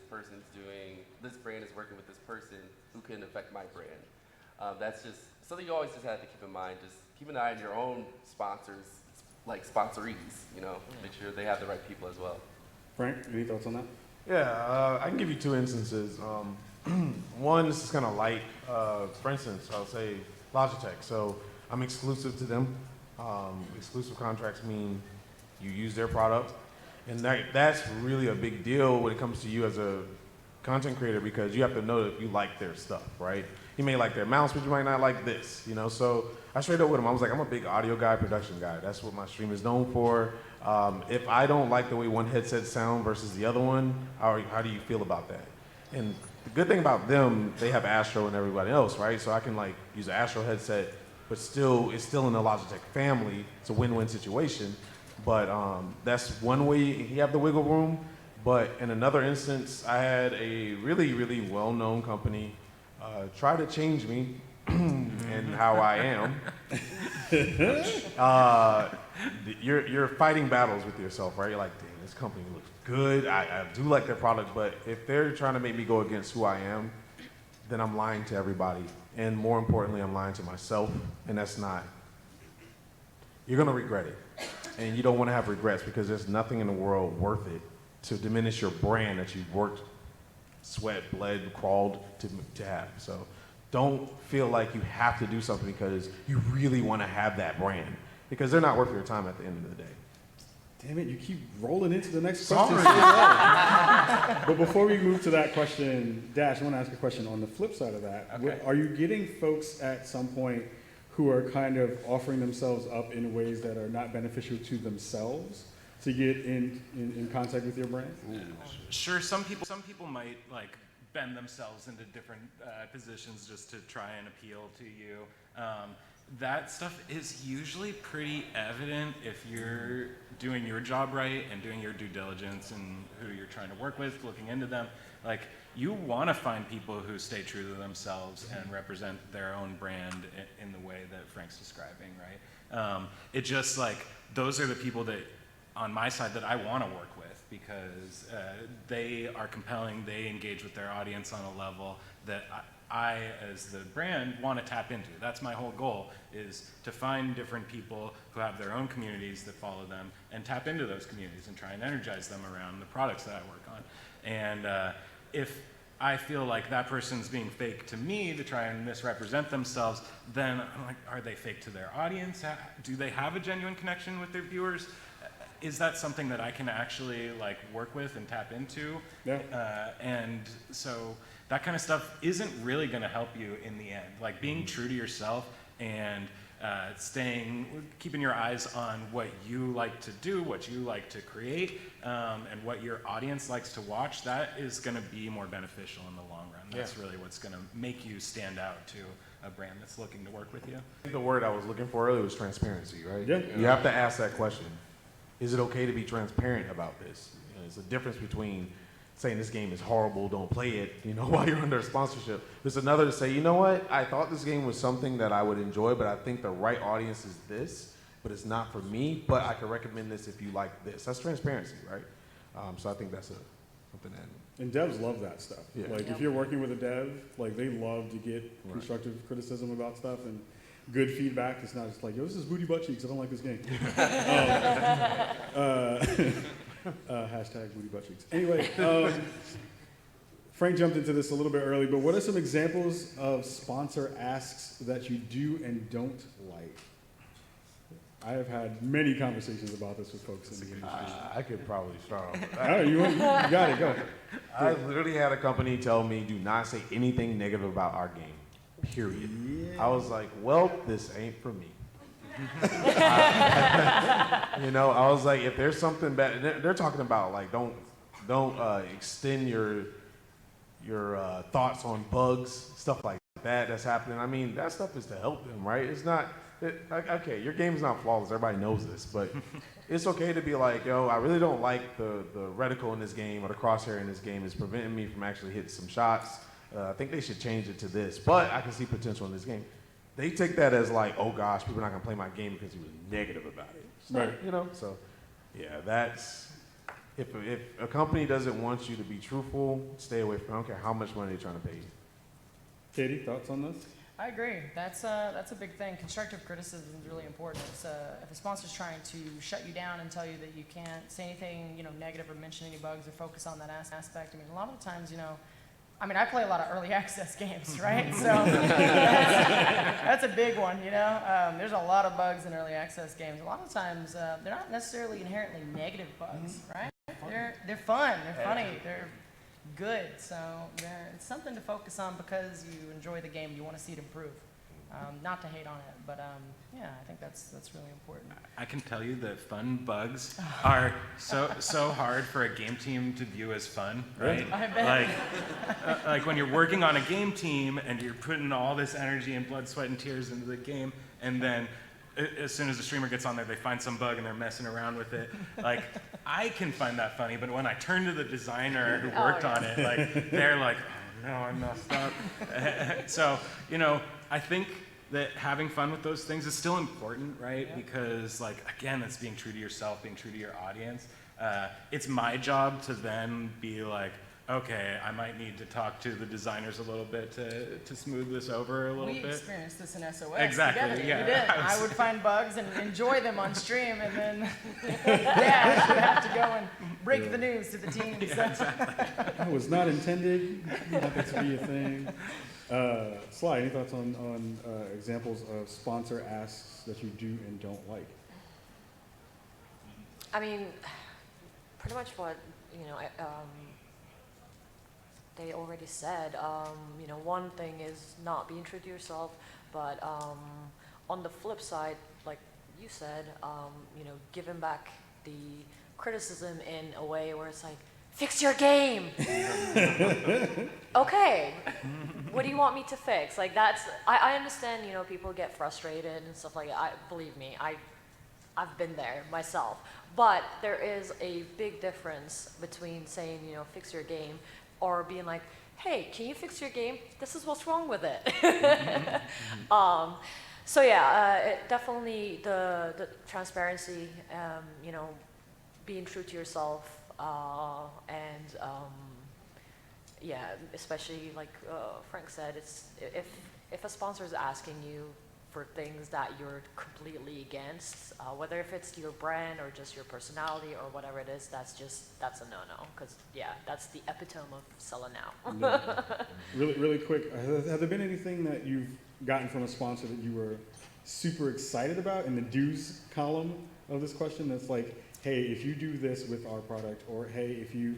Speaker 3: brand is working with this person who can affect my brand. That's just something you always just have to keep in mind. Just keep an eye on your own sponsors, like sponsorees, you know, make sure they have the right people as well.
Speaker 1: Frank, any thoughts on that?
Speaker 4: Yeah, I can give you two instances. One, this is kind of light. For instance, I'll say Logitech. So I'm exclusive to them. Exclusive contracts mean you use their product. And that's really a big deal when it comes to you as a content creator, because you have to know that you like their stuff, right? You may like their mouse, but you might not like this, you know? So I straight up with them, I was like, I'm a big audio guy, production guy. That's what my stream is known for. If I don't like the way one headset sound versus the other one, how do you feel about that? And the good thing about them, they have Astro and everybody else, right? So I can like use an Astro headset, but it's still in the Logitech family. It's a win-win situation. But that's one way you have the wiggle room. But in another instance, I had a really, really well-known company try to change me and how I am. You're fighting battles with yourself, right? You're like, dang, this company looks good. I do like their product, but if they're trying to make me go against who I am, then I'm lying to everybody. And more importantly, I'm lying to myself, and that's not, you're gonna regret it. And you don't wanna have regrets, because there's nothing in the world worth it to diminish your brand that you've worked, sweat, bled, crawled to have. So don't feel like you have to do something because you really wanna have that brand, because they're not worth your time at the end of the day.
Speaker 1: Damn it, you keep rolling into the next question. But before we move to that question, Dash, I want to ask a question on the flip side of that.
Speaker 5: Okay.
Speaker 1: Are you getting folks at some point who are kind of offering themselves up in ways that are not beneficial to themselves to get in contact with your brand?
Speaker 5: Sure, some people might like bend themselves into different positions just to try and appeal to you. That stuff is usually pretty evident if you're doing your job right and doing your due diligence and who you're trying to work with, looking into them. Like, you want to find people who stay true to themselves and represent their own brand in the way that Frank's describing, right? It just like, those are the people that, on my side, that I want to work with, because they are compelling, they engage with their audience on a level that I, as the brand, want to tap into. That's my whole goal, is to find different people who have their own communities that follow them and tap into those communities and try and energize them around the products that I work on. And if I feel like that person's being fake to me to try and misrepresent themselves, then I'm like, are they fake to their audience? Do they have a genuine connection with their viewers? Is that something that I can actually like work with and tap into?
Speaker 1: Yeah.
Speaker 5: And so that kind of stuff isn't really going to help you in the end. Like, being true to yourself and keeping your eyes on what you like to do, what you like to create, and what your audience likes to watch, that is going to be more beneficial in the long run. That's really what's going to make you stand out to a brand that's looking to work with you.
Speaker 4: The word I was looking for earlier was transparency, right?
Speaker 1: Yeah.
Speaker 4: You have to ask that question. Is it okay to be transparent about this? You know, there's a difference between saying this game is horrible, don't play it, you know, while you're under a sponsorship. There's another to say, you know what, I thought this game was something that I would enjoy, but I think the right audience is this, but it's not for me, but I can recommend this if you like this. That's transparency, right? So I think that's something that...
Speaker 1: And devs love that stuff.
Speaker 4: Yeah.
Speaker 1: Like, if you're working with a dev, like, they love to get constructive criticism about stuff and good feedback. It's not just like, yo, this is booty butt cheeks, I don't like this game. Hashtag booty butt cheeks. Anyway, Frank jumped into this a little bit early, but what are some examples of sponsor asks that you do and don't like? I have had many conversations about this with folks in the industry.
Speaker 4: I could probably start off with that.
Speaker 1: Oh, you got it, go.
Speaker 4: I literally had a company tell me, do not say anything negative about our game, period. I was like, well, this ain't for me. You know, I was like, if there's something bad, they're talking about like, don't extend your thoughts on bugs, stuff like that that's happening. I mean, that stuff is to help them, right? It's not, okay, your game's not flawless, everybody knows this, but it's okay to be like, yo, I really don't like the reticle in this game or the crosshair in this game is preventing me from actually hitting some shots. I think they should change it to this, but I can see potential in this game. They take that as like, oh gosh, people are not gonna play my game because he was negative about it. So,
Speaker 1: Right.
Speaker 4: you know, so yeah, that's, if a company doesn't want you to be truthful, stay away from it. I don't care how much money they're trying to pay you.
Speaker 1: Katie, thoughts on this?
Speaker 6: I agree. That's a big thing. Constructive criticism is really important. It's, if a sponsor's trying to shut you down and tell you that you can't say anything, negative or mention any bugs or focus on that aspect. I mean, a lot of the times, I play a lot of early access games, right? So that's a big one, There's a lot of bugs in early access games. A lot of times, they're not necessarily inherently negative bugs, right? They're fun, they're funny, they're good. So it's something to focus on because you enjoy the game, you want to see it improve. Not to hate on it, but yeah, I think that's really important.
Speaker 5: I can tell you that fun bugs are so hard for a game team to view as fun, right?
Speaker 6: I bet.
Speaker 5: Like when you're working on a game team and you're putting all this energy and blood, sweat, and tears into the game, and then as soon as the streamer gets on there, they find some bug and they're messing around with it. Like, I can find that funny, but when I turn to the designer who worked on it, like, they're like, oh no, I messed up. So, I think that having fun with those things is still important, right?
Speaker 6: Yeah.
Speaker 5: Because, like, again, it's being true to yourself, being true to your audience. It's my job to then be like, okay, I might need to talk to the designers a little bit to smooth this over a little bit.
Speaker 6: We experienced this in SOS
Speaker 5: Exactly,
Speaker 6: together.
Speaker 5: yeah.
Speaker 6: We did. I would find bugs and enjoy them on stream, and then I would have to go and break the news to the team.
Speaker 5: Yeah, exactly.
Speaker 1: That was not intended, not that to be a thing. Sly, any thoughts on examples of sponsor asks that you do and don't like?
Speaker 2: I mean, pretty much what, they already said. One thing is not being true to yourself, but on the flip side, like you said, giving back the criticism in a way where it's like, fix your game. Okay, what do you want me to fix? Like I understand, people get frustrated and stuff like that. Believe me, I've been there myself. But there is a big difference between saying, fix your game, or being like, hey, can you fix your game? This is what's wrong with it. So yeah, definitely the transparency, being true to yourself, and yeah, especially like Frank said, it's if a sponsor is asking you for things that you're completely against, whether if it's your brand or just your personality or whatever it is, that's a no-no, because yeah, that's the epitome of selling out.
Speaker 1: No. Really quick, have there been anything that you've gotten from a sponsor that you were super excited about in the do's column of this question? That's like, hey, if you do this with our product, or hey, if you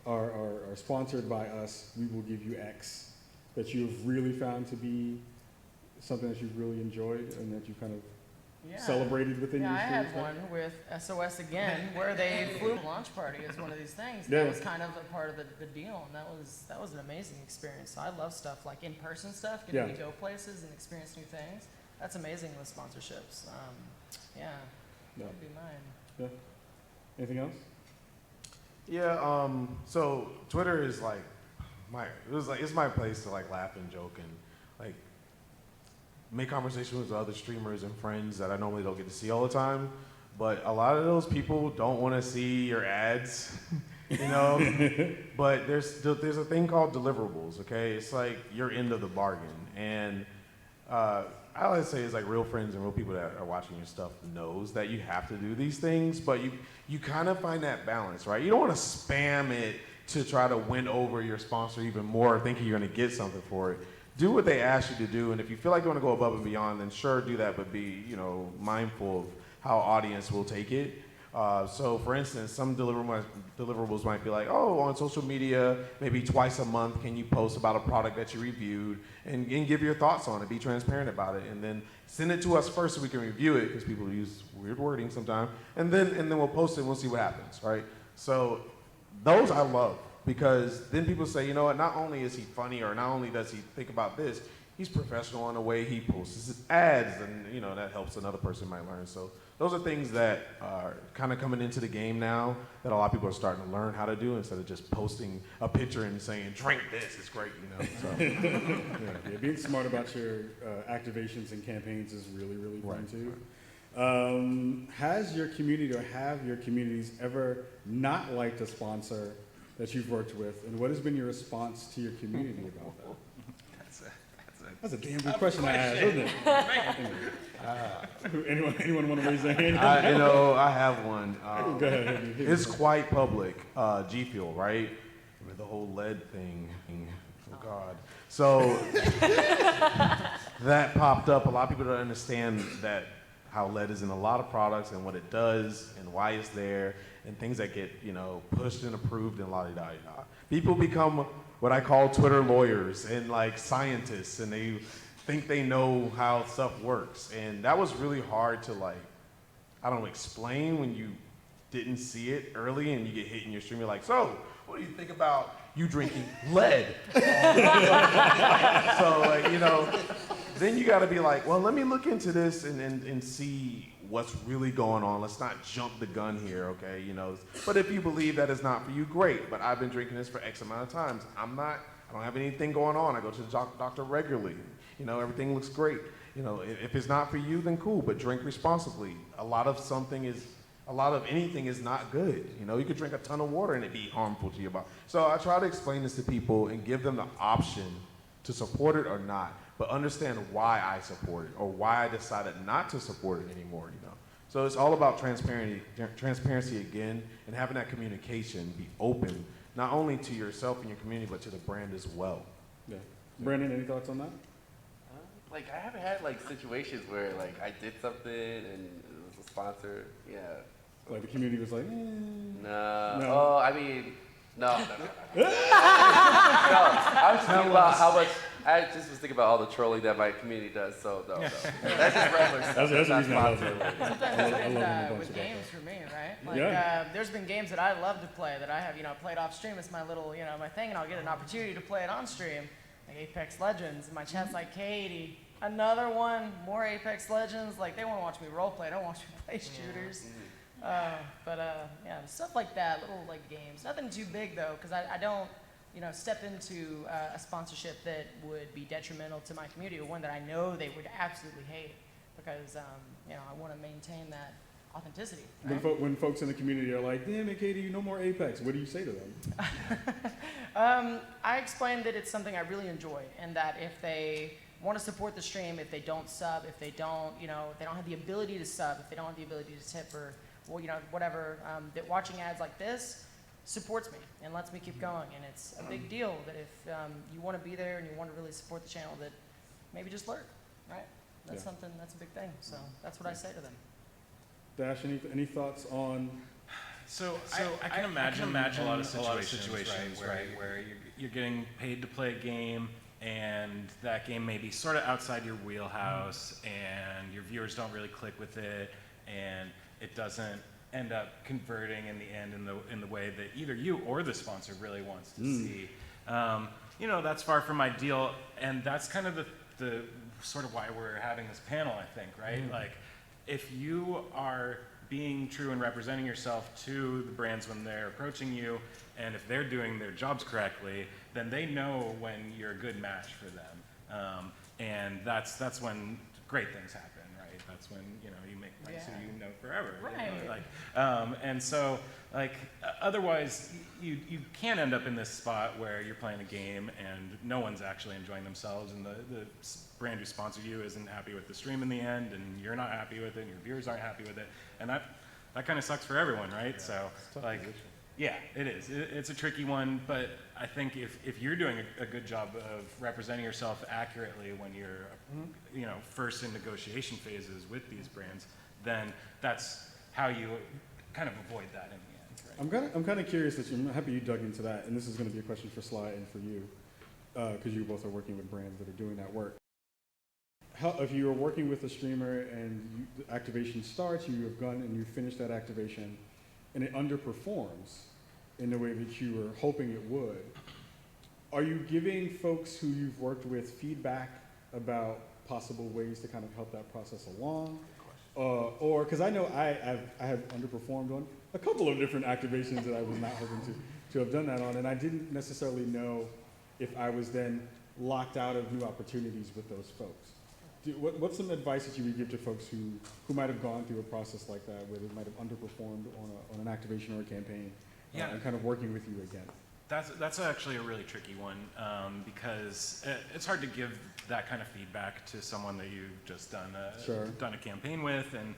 Speaker 1: are sponsored by us, we will give you X, that you have really found to be something that you've really enjoyed and that you kind of celebrated within your
Speaker 6: I
Speaker 1: streams?
Speaker 6: had one with SOS again, where they flew launch party as one of these things.
Speaker 1: Yeah.
Speaker 6: That was kind of a part of the deal, and that was an amazing experience. So I love stuff like in-person stuff, getting to go places and experience new things. That's amazing with sponsorships. Yeah, that would be mine.
Speaker 1: Yeah. Anything else?
Speaker 4: Yeah, so Twitter is like it's my place to like laugh and joke and like make conversation with other streamers and friends that I normally don't get to see all the time. But a lot of those people don't want to see your ads, But there's a thing called deliverables, okay? It's like your end of the bargain. And I always say it's like real friends and real people that are watching your stuff knows that you have to do these things, but you kind of find that balance, right? You don't want to spam it to try to win over your sponsor even more, thinking you're going to get something for it. Do what they ask you to do, and if you feel like you want to go above and beyond, then sure, do that, but be mindful of how audience will take it. So for instance, some deliverables might be like, oh, on social media, maybe twice a month, can you post about a product that you reviewed and give your thoughts on it, be transparent about it, and then send it to us first so we can review it, because people use weird wording sometimes, and then we'll post it and we'll see what happens, right? So those I love, because then people say, you know what, not only is he funny, or not only does he think about this, he's professional in the way he posts his ads, and you know, that helps another person might learn. So those are things that are kind of coming into the game now that a lot of people are starting to learn how to do, instead of just posting a picture and saying, drink this, it's great, you know. So,
Speaker 1: Yeah, being smart about your activations and campaigns is really, really fun
Speaker 4: Right.
Speaker 1: too. Has your community, or have your communities ever not liked a sponsor that you've worked with, and what has been your response to your community about that? That's a damn good question to ask, isn't it? Anyone want to raise their hand?
Speaker 4: I have one.
Speaker 1: Go ahead.
Speaker 4: It's quite public. G Fuel, right? With the whole lead thing. Oh God. So that popped up. A lot of people don't understand that how lead is in a lot of products and what it does and why it's there and things that get, you know, pushed and approved and la-di-da-di-da. People become what I call Twitter lawyers and like scientists, and they think they know how stuff works. And that was really hard to like, I don't know, explain when you didn't see it early and you get hit in your stream. You're like, so what do you think about you drinking lead? So like, you know, then you gotta be like, well, let me look into this and see what's really going on. Let's not jump the gun here, okay? You know, but if you believe that is not for you, great. But I've been drinking this for X amount of times. I don't have anything going on. I go to the doctor regularly. You know, everything looks great. You know, if it's not for you, then cool, but drink responsibly. A lot of anything is not good. You know, you could drink a ton of water and it be harmful to your body. So I try to explain this to people and give them the option to support it or not, but understand why I support it or why I decided not to support it anymore, you know. So it's all about transparency again, and having that communication be open, not only to yourself and your community, but to the brand as well.
Speaker 1: Yeah. Brandon, any thoughts on that?
Speaker 3: Like, I haven't had like situations where like I did something and it was a sponsor. Yeah.
Speaker 1: Like the community was like,
Speaker 3: No.
Speaker 1: No.
Speaker 3: Oh, I mean, no. No, I was just thinking about how much. I just was thinking about all the trolling that my community does. So no. That's just regular stuff.
Speaker 1: That's the
Speaker 3: not
Speaker 1: reason I love
Speaker 3: sponsored.
Speaker 1: it.
Speaker 6: Sometimes
Speaker 1: I
Speaker 6: it's
Speaker 1: love
Speaker 6: been
Speaker 1: them a bunch
Speaker 6: with
Speaker 1: about
Speaker 6: games for me, right? Like,
Speaker 1: Yeah.
Speaker 6: there's been games that I love to play that I have, you know, played off stream. It's my little, you know, my thing, and I'll get an opportunity to play it on stream, like Apex Legends. And my chat's like, Katie, another one, more Apex Legends. Like, they want to watch me roleplay. They don't want me play shooters. Yeah, stuff like that, little like games. Nothing too big though, because I don't, you know, step into a sponsorship that would be detrimental to my community, or one that I know they would absolutely hate, because you know, I want to maintain that authenticity. Right?
Speaker 1: When folks in the community are like, damn it, Katie, no more Apex, what do you say to them?
Speaker 6: I explain that it's something I really enjoy, and that if they want to support the stream, if they don't sub, if they don't, you know, if they don't have the ability to sub, if they don't have the ability to tip, or, well, you know, whatever, that watching ads like this supports me and lets me keep going. And it's a big deal that if you want to be there and you want to really support the channel, that maybe just lurk, right? That's
Speaker 1: Yeah.
Speaker 6: something, that's a big thing. So that's what I say to them.
Speaker 1: Dash, any thoughts on?
Speaker 5: So I can imagine a lot of situations, right, where you're getting paid to play a game, and that game may be sort of outside your wheelhouse, and your viewers don't really click with it, and it doesn't end up converting in the end in the way that either you or the sponsor really wants to see. You know, that's far from ideal, and that's kind of the sort of why we're having this panel, I think, right? Like, if you are being true and representing yourself to the brands when they're approaching you, and if they're doing their jobs correctly, then they know when you're a good match for them. And that's when great things happen, right? That's when, you know, you make friends who you know forever.
Speaker 6: Right.
Speaker 5: You know, like, and so, like, otherwise, you can end up in this spot where you're playing a game and no one's actually enjoying themselves, and the brand who sponsored you isn't happy with the stream in the end, and you're not happy with it, and your viewers aren't happy with it, and that kind of sucks for everyone, right? So, like, yeah, it is. It's a tricky one, but I think if you're doing a good job of representing yourself accurately when you're, you know, first in negotiation phases with these brands, then that's how you kind of avoid that in the end. Right?
Speaker 1: I'm kind of curious that I'm happy you dug into that, and this is going to be a question for Sly and for you, because you both are working with brands that are doing that work. If you are working with a streamer and the activation starts, you have gone and you finish that activation, and it underperforms in the way that you were hoping it would, are you giving folks who you've worked with feedback about possible ways to kind of help that process along? Or, because I know I have underperformed on a couple of different activations that I was not hoping to have done that on, and I didn't necessarily know if I was then locked out of new opportunities with those folks. What's some advice that you would give to folks who might have gone through a process like that, where they might have underperformed on an activation or a campaign, and kind of working with you again?
Speaker 5: That's actually a really tricky one, because it's hard to give that kind of feedback to someone that you've just done a campaign with, and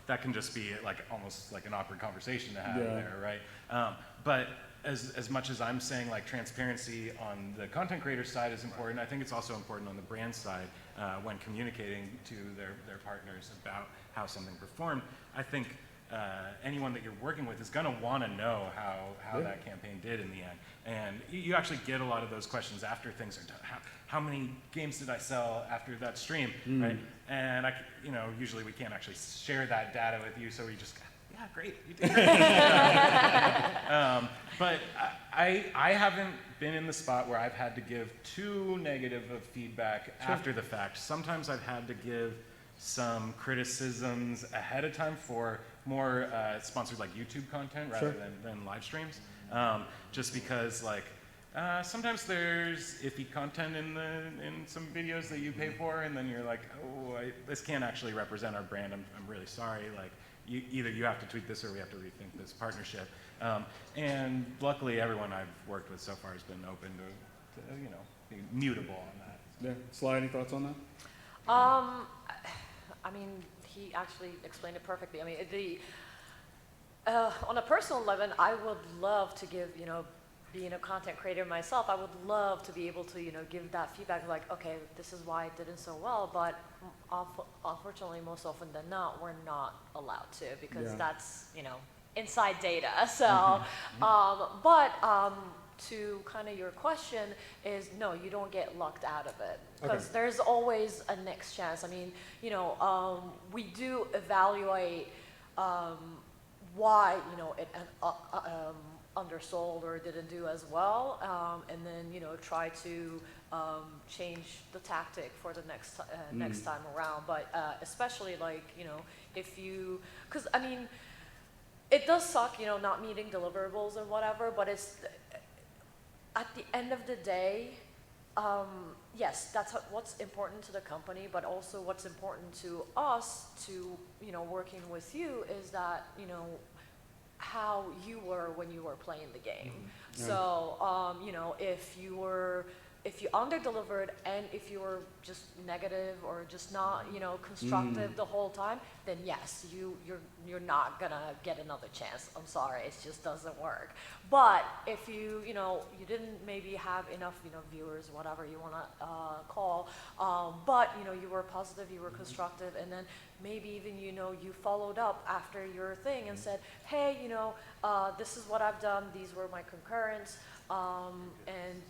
Speaker 5: that can just be like almost like an awkward conversation to have there, right? But as much as I'm saying like transparency on the content creator side is important, I think it's also important on the brand side when communicating to their partners about how something performed. I think anyone that you're working with is going to want to know how that campaign did in the end. And you actually get a lot of those questions after things are done. How many games did I sell after that stream, right? And usually we can't actually share that data with you, so we just, yeah, great, you did great. But I haven't been in the spot where I've had to give too negative of feedback after the fact. Sometimes I've had to give some criticisms ahead of time for more sponsored like YouTube content rather than live streams. Just because like sometimes there's iffy content in some videos that you pay for, and then you're like, oh, this can't actually represent our brand. I'm really sorry. Like either you have to tweak this or we have to rethink this partnership. And luckily, everyone I've worked with so far has been open to be mutable on that.
Speaker 1: Yeah, Sly, any thoughts on that?
Speaker 2: I mean, he actually explained it perfectly. I mean, on a personal level, I would love to give, being a content creator myself, I would love to be able to, give that feedback like, okay, this is why it didn't so well, but unfortunately, most often than not, we're not allowed to, because that's, inside data. So, to kind of your question is, no, you don't get locked out of it, because there's always a next chance. I mean, we do evaluate why, it undersold or didn't do as well, and then, try to change the tactic for the next time around. But especially like, if you, because I mean, it does suck, not meeting deliverables and whatever, but it's, at the end of the day, yes, that's what's important to the company, but also what's important to us, to, working with you, is that, how you were when you were playing the game. So, if you under-delivered and if you were just negative or just not, constructive the whole time, then yes, you're not gonna get another chance. I'm sorry, it just doesn't work. But if you didn't maybe have enough, viewers, whatever you wanna call, but you were positive, you were constructive, and then maybe even you followed up after your thing and said, hey, this is what I've done. These were my concurrents. And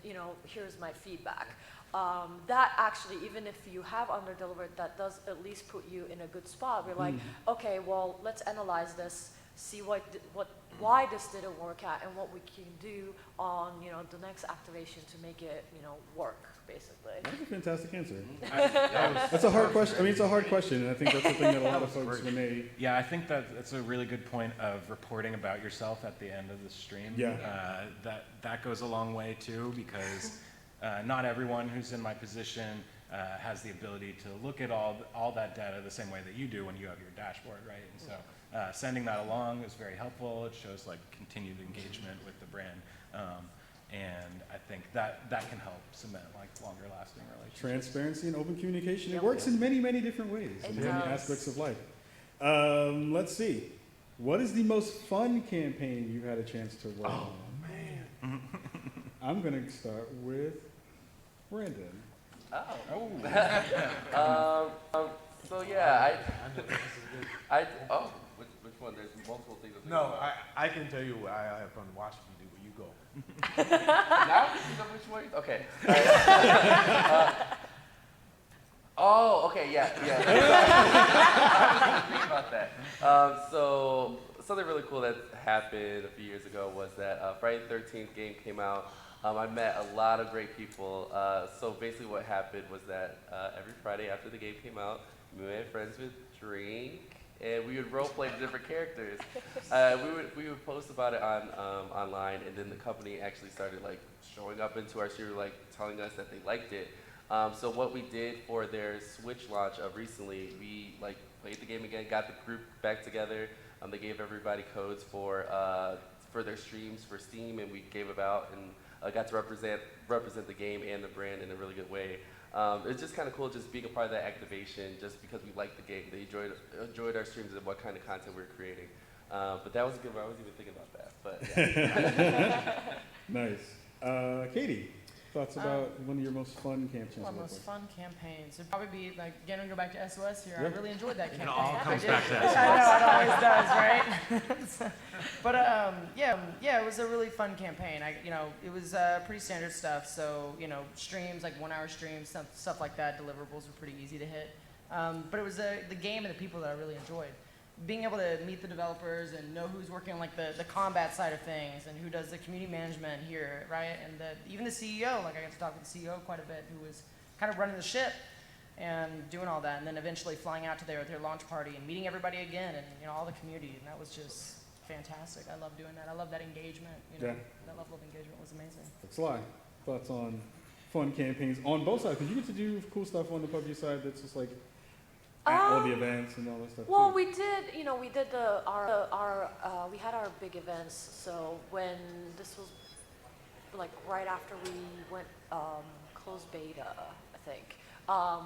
Speaker 2: here's my feedback. That actually, even if you have under-delivered, that does at least put you in a good spot. We're like, okay, well, let's analyze this, see why this didn't work out, and what we can do on the next activation to make it work, basically.
Speaker 1: That's a fantastic answer. That's a hard question. I mean, it's a hard question, and I think that's the thing that a lot of folks when they.
Speaker 5: Yeah, I think that's a really good point of reporting about yourself at the end of the stream.
Speaker 1: Yeah.
Speaker 5: That goes a long way too, because not everyone who's in my position has the ability to look at all that data the same way that you do when you have your dashboard, right? And so sending that along is very helpful. It shows like continued engagement with the brand. And I think that can help cement like longer lasting relationships.
Speaker 1: Transparency and open communication. It works in many, many different ways in many aspects of life. Let's see. What is the most fun campaign you've had a chance to work on?
Speaker 4: Oh, man.
Speaker 1: I'm going to start with Brandon.
Speaker 3: So yeah, oh, which one? There's multiple things.
Speaker 4: No, I can tell you I have fun watching you do, but you go.
Speaker 3: Now you know which one? Okay. All right. Oh, okay, yeah. I was thinking about that. So something really cool that happened a few years ago was that Friday the 13th game came out. I met a lot of great people. So basically what happened was that every Friday after the game came out, me and my friends would drink and we would role play the different characters. We would post about it on online, and then the company actually started like showing up into our studio, like telling us that they liked it. So what we did for their Switch launch recently, we like played the game again, got the group back together. They gave everybody codes for their streams for Steam, and we gave it out and got to represent the game and the brand in a really good way. It's just kind of cool just being a part of that activation, just because we liked the game. They enjoyed our streams and what kind of content we were creating. But that was a good one. I wasn't even thinking about that. But yeah.
Speaker 1: Nice. Katie, thoughts about one of your most fun campaigns?
Speaker 6: One of the most fun campaigns would probably be, like, again, we go back to SOS here.
Speaker 1: Yeah.
Speaker 6: I really enjoyed that campaign.
Speaker 5: It all comes
Speaker 6: I
Speaker 5: back to SOS.
Speaker 6: I know, it always does, right? But yeah, it was a really fun campaign. It was pretty standard stuff. So, streams, like 1 hour streams, stuff like that, deliverables were pretty easy to hit. But it was the game and the people that I really enjoyed. Being able to meet the developers and know who's working on like the combat side of things and who does the community management here, right? And even the CEO, like I got to talk with the CEO quite a bit, who was kind of running the ship and doing all that, and then eventually flying out to their launch party and meeting everybody again, and all the community, and that was just fantastic. I love doing that. I love that engagement.
Speaker 1: Yeah.
Speaker 6: That level of engagement was amazing.
Speaker 1: Sly, thoughts on fun campaigns on both sides? Because you get to do cool stuff on the PUBG side that's just like at all the events and all that stuff.
Speaker 2: Well,
Speaker 1: too.
Speaker 2: we did, we did we had our big events. So when this was like right after we went closed beta, I think,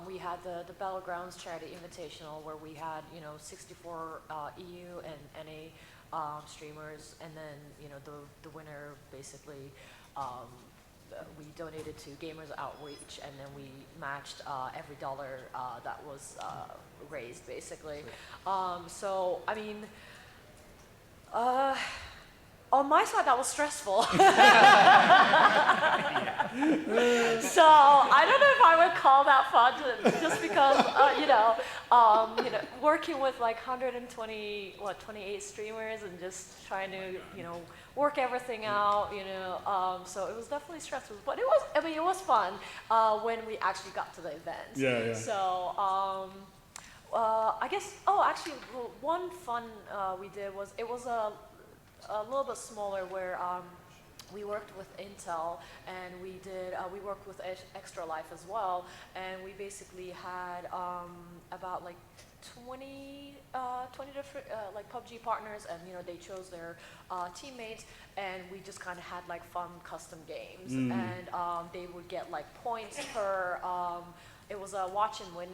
Speaker 2: we had the Battlegrounds Charity Invitational where we had 64 EU and NA streamers, and then the winner basically. We donated to Gamers Outreach, and then we matched every dollar that was raised, basically. So, I mean, on my side, that was stressful. So, I don't know if I would call that fun, just because, working with like 28 streamers and just trying to, work everything out, so it was definitely stressful, but it was fun when we actually got to the event.
Speaker 1: Yeah.
Speaker 2: So, I guess, actually, one fun we did was, it was a little bit smaller where we worked with Intel, and we worked with Extra Life as well, and we basically had about like 20 different like PUBG partners, and they chose their teammates, and we just kind of had like fun custom games, and they would get like points per. It was a watch and win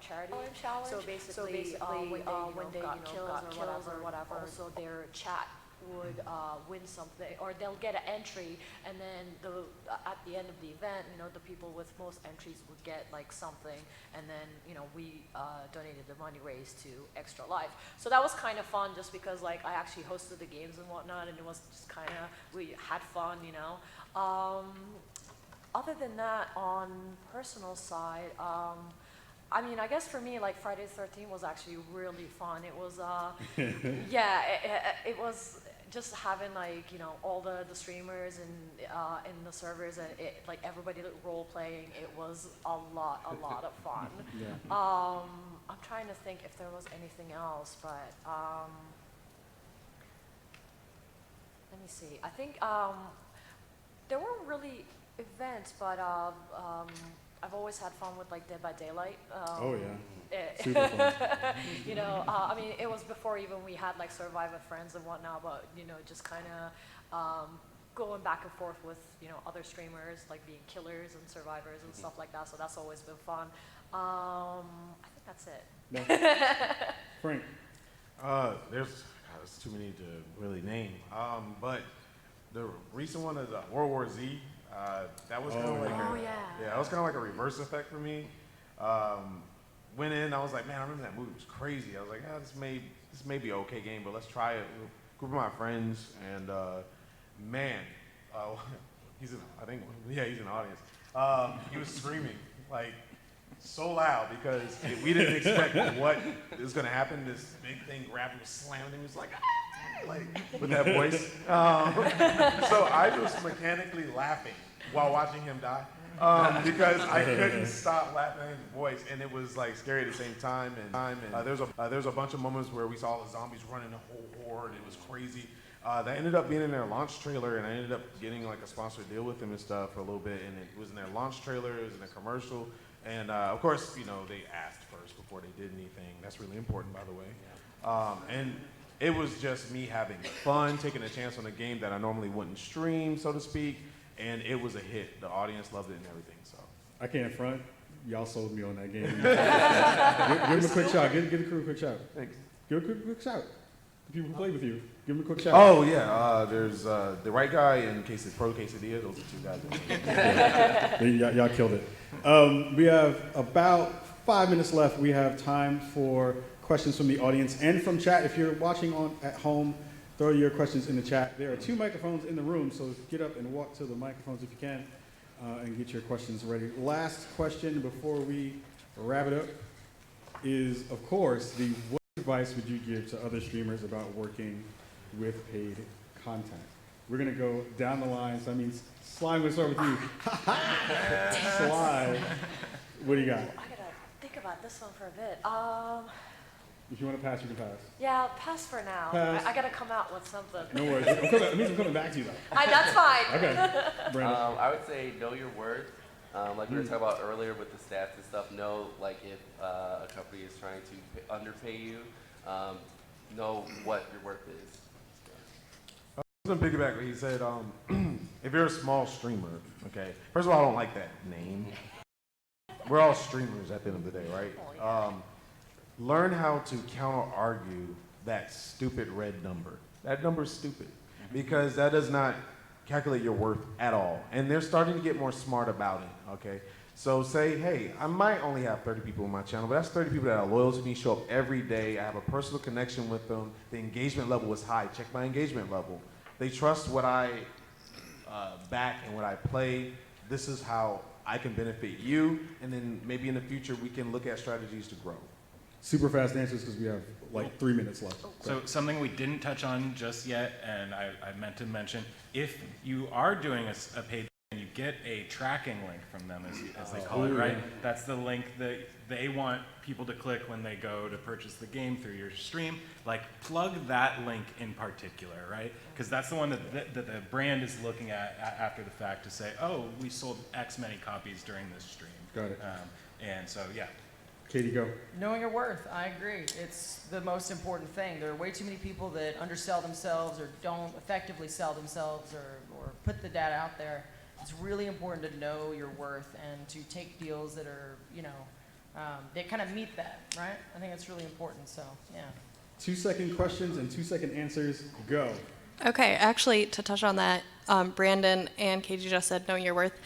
Speaker 2: charity challenge. So basically, when they got kills or whatever, also their chat would win something, or they'll get an entry, and then at the end of the event, the people with most entries would get like something, and then we donated the money raised to Extra Life. So that was kind of fun, just because like I actually hosted the games and whatnot, and it was just kind of, we had fun, Other than that, on personal side, I mean, I guess for me, like Friday the 13th was actually really fun. It was, it was just having like all the streamers and in the servers, and like everybody role playing. It was a lot of fun.
Speaker 1: Yeah.
Speaker 2: I'm trying to think if there was anything else, but let me see. I think there weren't really events, but I've always had fun with like Dead by Daylight.
Speaker 1: Oh yeah. Super fun.
Speaker 2: I mean, it was before even we had like Survivor friends and whatnot, but just kind of going back and forth with other streamers, like being killers and survivors and stuff like that. So that's always been fun. I think that's it.
Speaker 1: Yeah. Frank.
Speaker 4: There's too many to really name, but the recent one is World War Z. That was kind of like
Speaker 2: yeah.
Speaker 4: that was kind of like a reverse effect for me. went in. I was like, man, I remember that movie. It was crazy. I was like, this may be an okay game, but let's try it. Group of my friends, and man, he's in the audience. He was screaming like so loud because we didn't expect what was going to happen. This big thing grabbed him, slammed him. He was like, ah! Like with that voice. So I was mechanically laughing while watching him die. Because I couldn't stop laughing at his voice, and it was like scary at the same time. And there's a bunch of moments where we saw the zombies running a whole horde. It was crazy. That ended up being in their launch trailer, and I ended up getting like a sponsored deal with them and stuff for a little bit. And it was in their launch trailer, it was in a commercial, and of course, you know, they asked first before they did anything. That's really important, by the way. And it was just me having fun, taking a chance on a game that I normally wouldn't stream, so to speak. And it was a hit. The audience loved it and everything. So
Speaker 1: I can't front. Y'all sold me on that game. give him a quick shout. Give the crew a quick shout.
Speaker 4: thanks.
Speaker 1: Give a quick shout. The people who play with you. Give them a quick shout.
Speaker 4: Oh yeah, there's the right guy and Pro Quesadilla. Those are 2 guys.
Speaker 1: Y'all killed it. We have about 5 minutes left. We have time for questions from the audience and from chat. If you're watching at home, throw your questions in the chat. There are 2 microphones in the room, so get up and walk to the microphones if you can and get your questions ready. Last question before we wrap it up is, of course, what advice would you give to other streamers about working with paid content? We're going to go down the line. So that means Sly, I'm going to start with you. Sly, what do you got?
Speaker 2: I gotta think about this one for a bit.
Speaker 1: If you want to pass, you can pass.
Speaker 2: Yeah, pass for now.
Speaker 1: Pass.
Speaker 2: I gotta come out with something.
Speaker 1: No worries. It means I'm coming back to you, though.
Speaker 2: That's fine.
Speaker 1: Okay. Brandon.
Speaker 3: I would say know your worth. Like we were talking about earlier with the stats and stuff, know like if a company is trying to underpay you, know what your worth is.
Speaker 4: I was gonna piggyback what he said. If you're a small streamer, okay. First of all, I don't like that name. We're all streamers at the end of the day, right? Learn how to counter-argue that stupid red number. That number's stupid because that does not calculate your worth at all. And they're starting to get more smart about it, okay? So say, hey, I might only have 30 people on my channel, but that's 30 people that are loyal to me, show up every day, I have a personal connection with them, the engagement level is high, check my engagement level. They trust what I back and what I play. This is how I can benefit you, and then maybe in the future we can look at strategies to grow.
Speaker 1: Super fast answers because we have like 3 minutes left.
Speaker 5: So something we didn't touch on just yet, and I meant to mention, if you are doing a paid and you get a tracking link from them, as they call it, right? That's the link that they want people to click when they go to purchase the game through your stream. Like, plug that link in particular, right? Because that's the one that the brand is looking at after the fact to say, oh, we sold X many copies during this stream.
Speaker 1: Got it.
Speaker 5: And so, yeah.
Speaker 1: Katie, go.
Speaker 6: Knowing your worth, I agree. It's the most important thing. There are way too many people that undersell themselves or don't effectively sell themselves or put the data out there. It's really important to know your worth and to take deals that are, that kind of meet that, right? I think it's really important, so, yeah.
Speaker 1: 2-second questions and 2-second answers, go.
Speaker 7: Okay, actually, to touch on that, Brandon and Katie just said know your worth.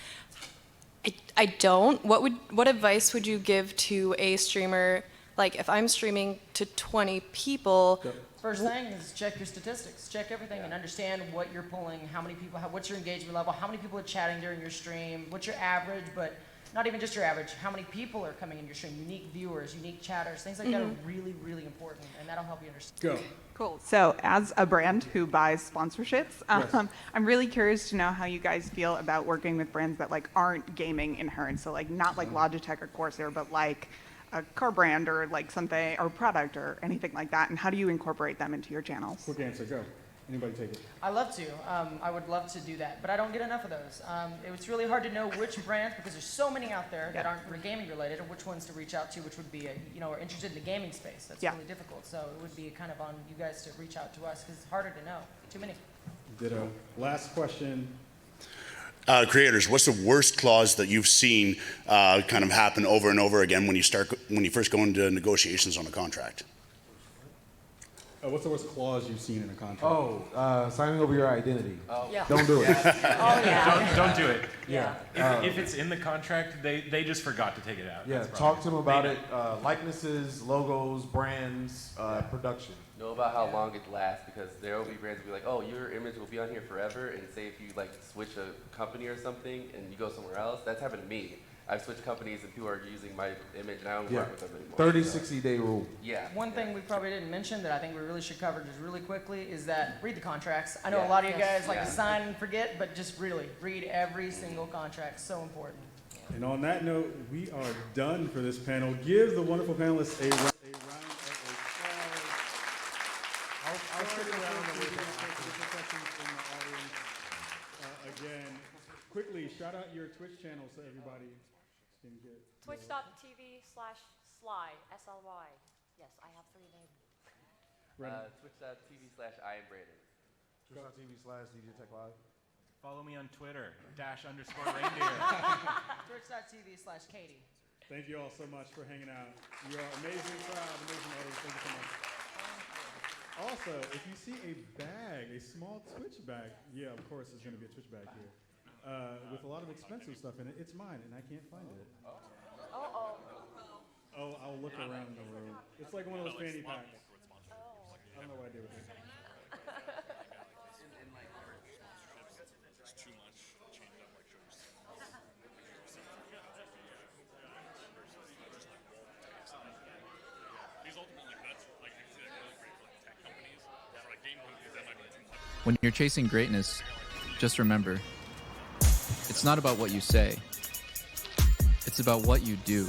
Speaker 7: I don't. What advice would you give to a streamer? Like, if I'm streaming to 20 people.
Speaker 1: Go.
Speaker 6: First thing is check your statistics. Check everything and understand what you're pulling, how many people, what's your engagement level, how many people are chatting during your stream, what's your average, but not even just your average, how many people are coming in your stream, unique viewers, unique chatters, things like that are really, really important, and that'll help you understand.
Speaker 1: Go.
Speaker 8: Cool. So as a brand who buys sponsorships, I'm really curious to know how you guys feel about working with brands that like aren't gaming inherent. So like not like Logitech or Corsair, but like a car brand or like something or product or anything like that. And how do you incorporate them into your channels?
Speaker 1: Quick answer, go. Anybody take it?
Speaker 6: I love to. I would love to do that, but I don't get enough of those. It's really hard to know which brands, because there's so many out there that aren't gaming related, or which ones to reach out to, which would be, are interested in the gaming space. That's really difficult. So it would be kind of on you guys to reach out to us, because it's harder to know. Too many.
Speaker 1: Ditto. Last question.
Speaker 9: Creators, what's the worst clause that you've seen kind of happen over and over again when you first go into negotiations on a contract?
Speaker 1: What's the worst clause you've seen in a contract?
Speaker 4: Signing over your identity.
Speaker 6: Yeah.
Speaker 4: Don't do it.
Speaker 6: Oh, yeah.
Speaker 5: Don't do it.
Speaker 6: Yeah.
Speaker 5: If it's in the contract, they just forgot to take it out.
Speaker 4: Yeah,
Speaker 5: That's
Speaker 4: talk to them about
Speaker 5: They
Speaker 4: it. Likenesses, logos, brands, production.
Speaker 3: Know about how long it lasts, because there will be brands who be like, oh, your image will be on here forever, and say if you like switch a company or something and you go somewhere else, that's happened to me. I've switched companies and people are using my image and I don't work with them anymore.
Speaker 4: 30,
Speaker 3: So,
Speaker 4: 60-day rule.
Speaker 3: yeah.
Speaker 6: One thing we probably didn't mention that I think we really should cover just really quickly is that read the contracts. I know
Speaker 3: Yeah.
Speaker 6: a lot of you
Speaker 2: Yes.
Speaker 6: guys like to
Speaker 3: Yeah.
Speaker 6: sign and forget, but just really read every single contract. So important.
Speaker 1: And on that note, we are done for this panel. Give the wonderful panelists a round of applause.
Speaker 4: I'll stick around a little bit.
Speaker 1: Questions in the audience. Again, quickly, shout out your Twitch channel so everybody can get.
Speaker 2: Twitch.tv/Sly, S-L-Y. Yes, I have 3 names.
Speaker 3: Twitch.tv/I am Brandon.
Speaker 4: Twitch.tv/DJ Tech Live.
Speaker 5: Follow me on Twitter, _reindeer.
Speaker 6: Twitch.tv/Katie.
Speaker 1: Thank you all so much for hanging out. You are amazing crowd, amazing audience. Thank you so much. Also, if you see a bag, a small Twitch bag, yeah, of course there's going to be a Twitch bag here, with a lot of expensive stuff in it. It's mine, and I can't find it.
Speaker 2: Oh,
Speaker 1: I'll look around the room. It's like one of those fanny packs. I don't know what I did with it.
Speaker 10: When you're chasing greatness, just remember, it's not about what you say, it's about what you do.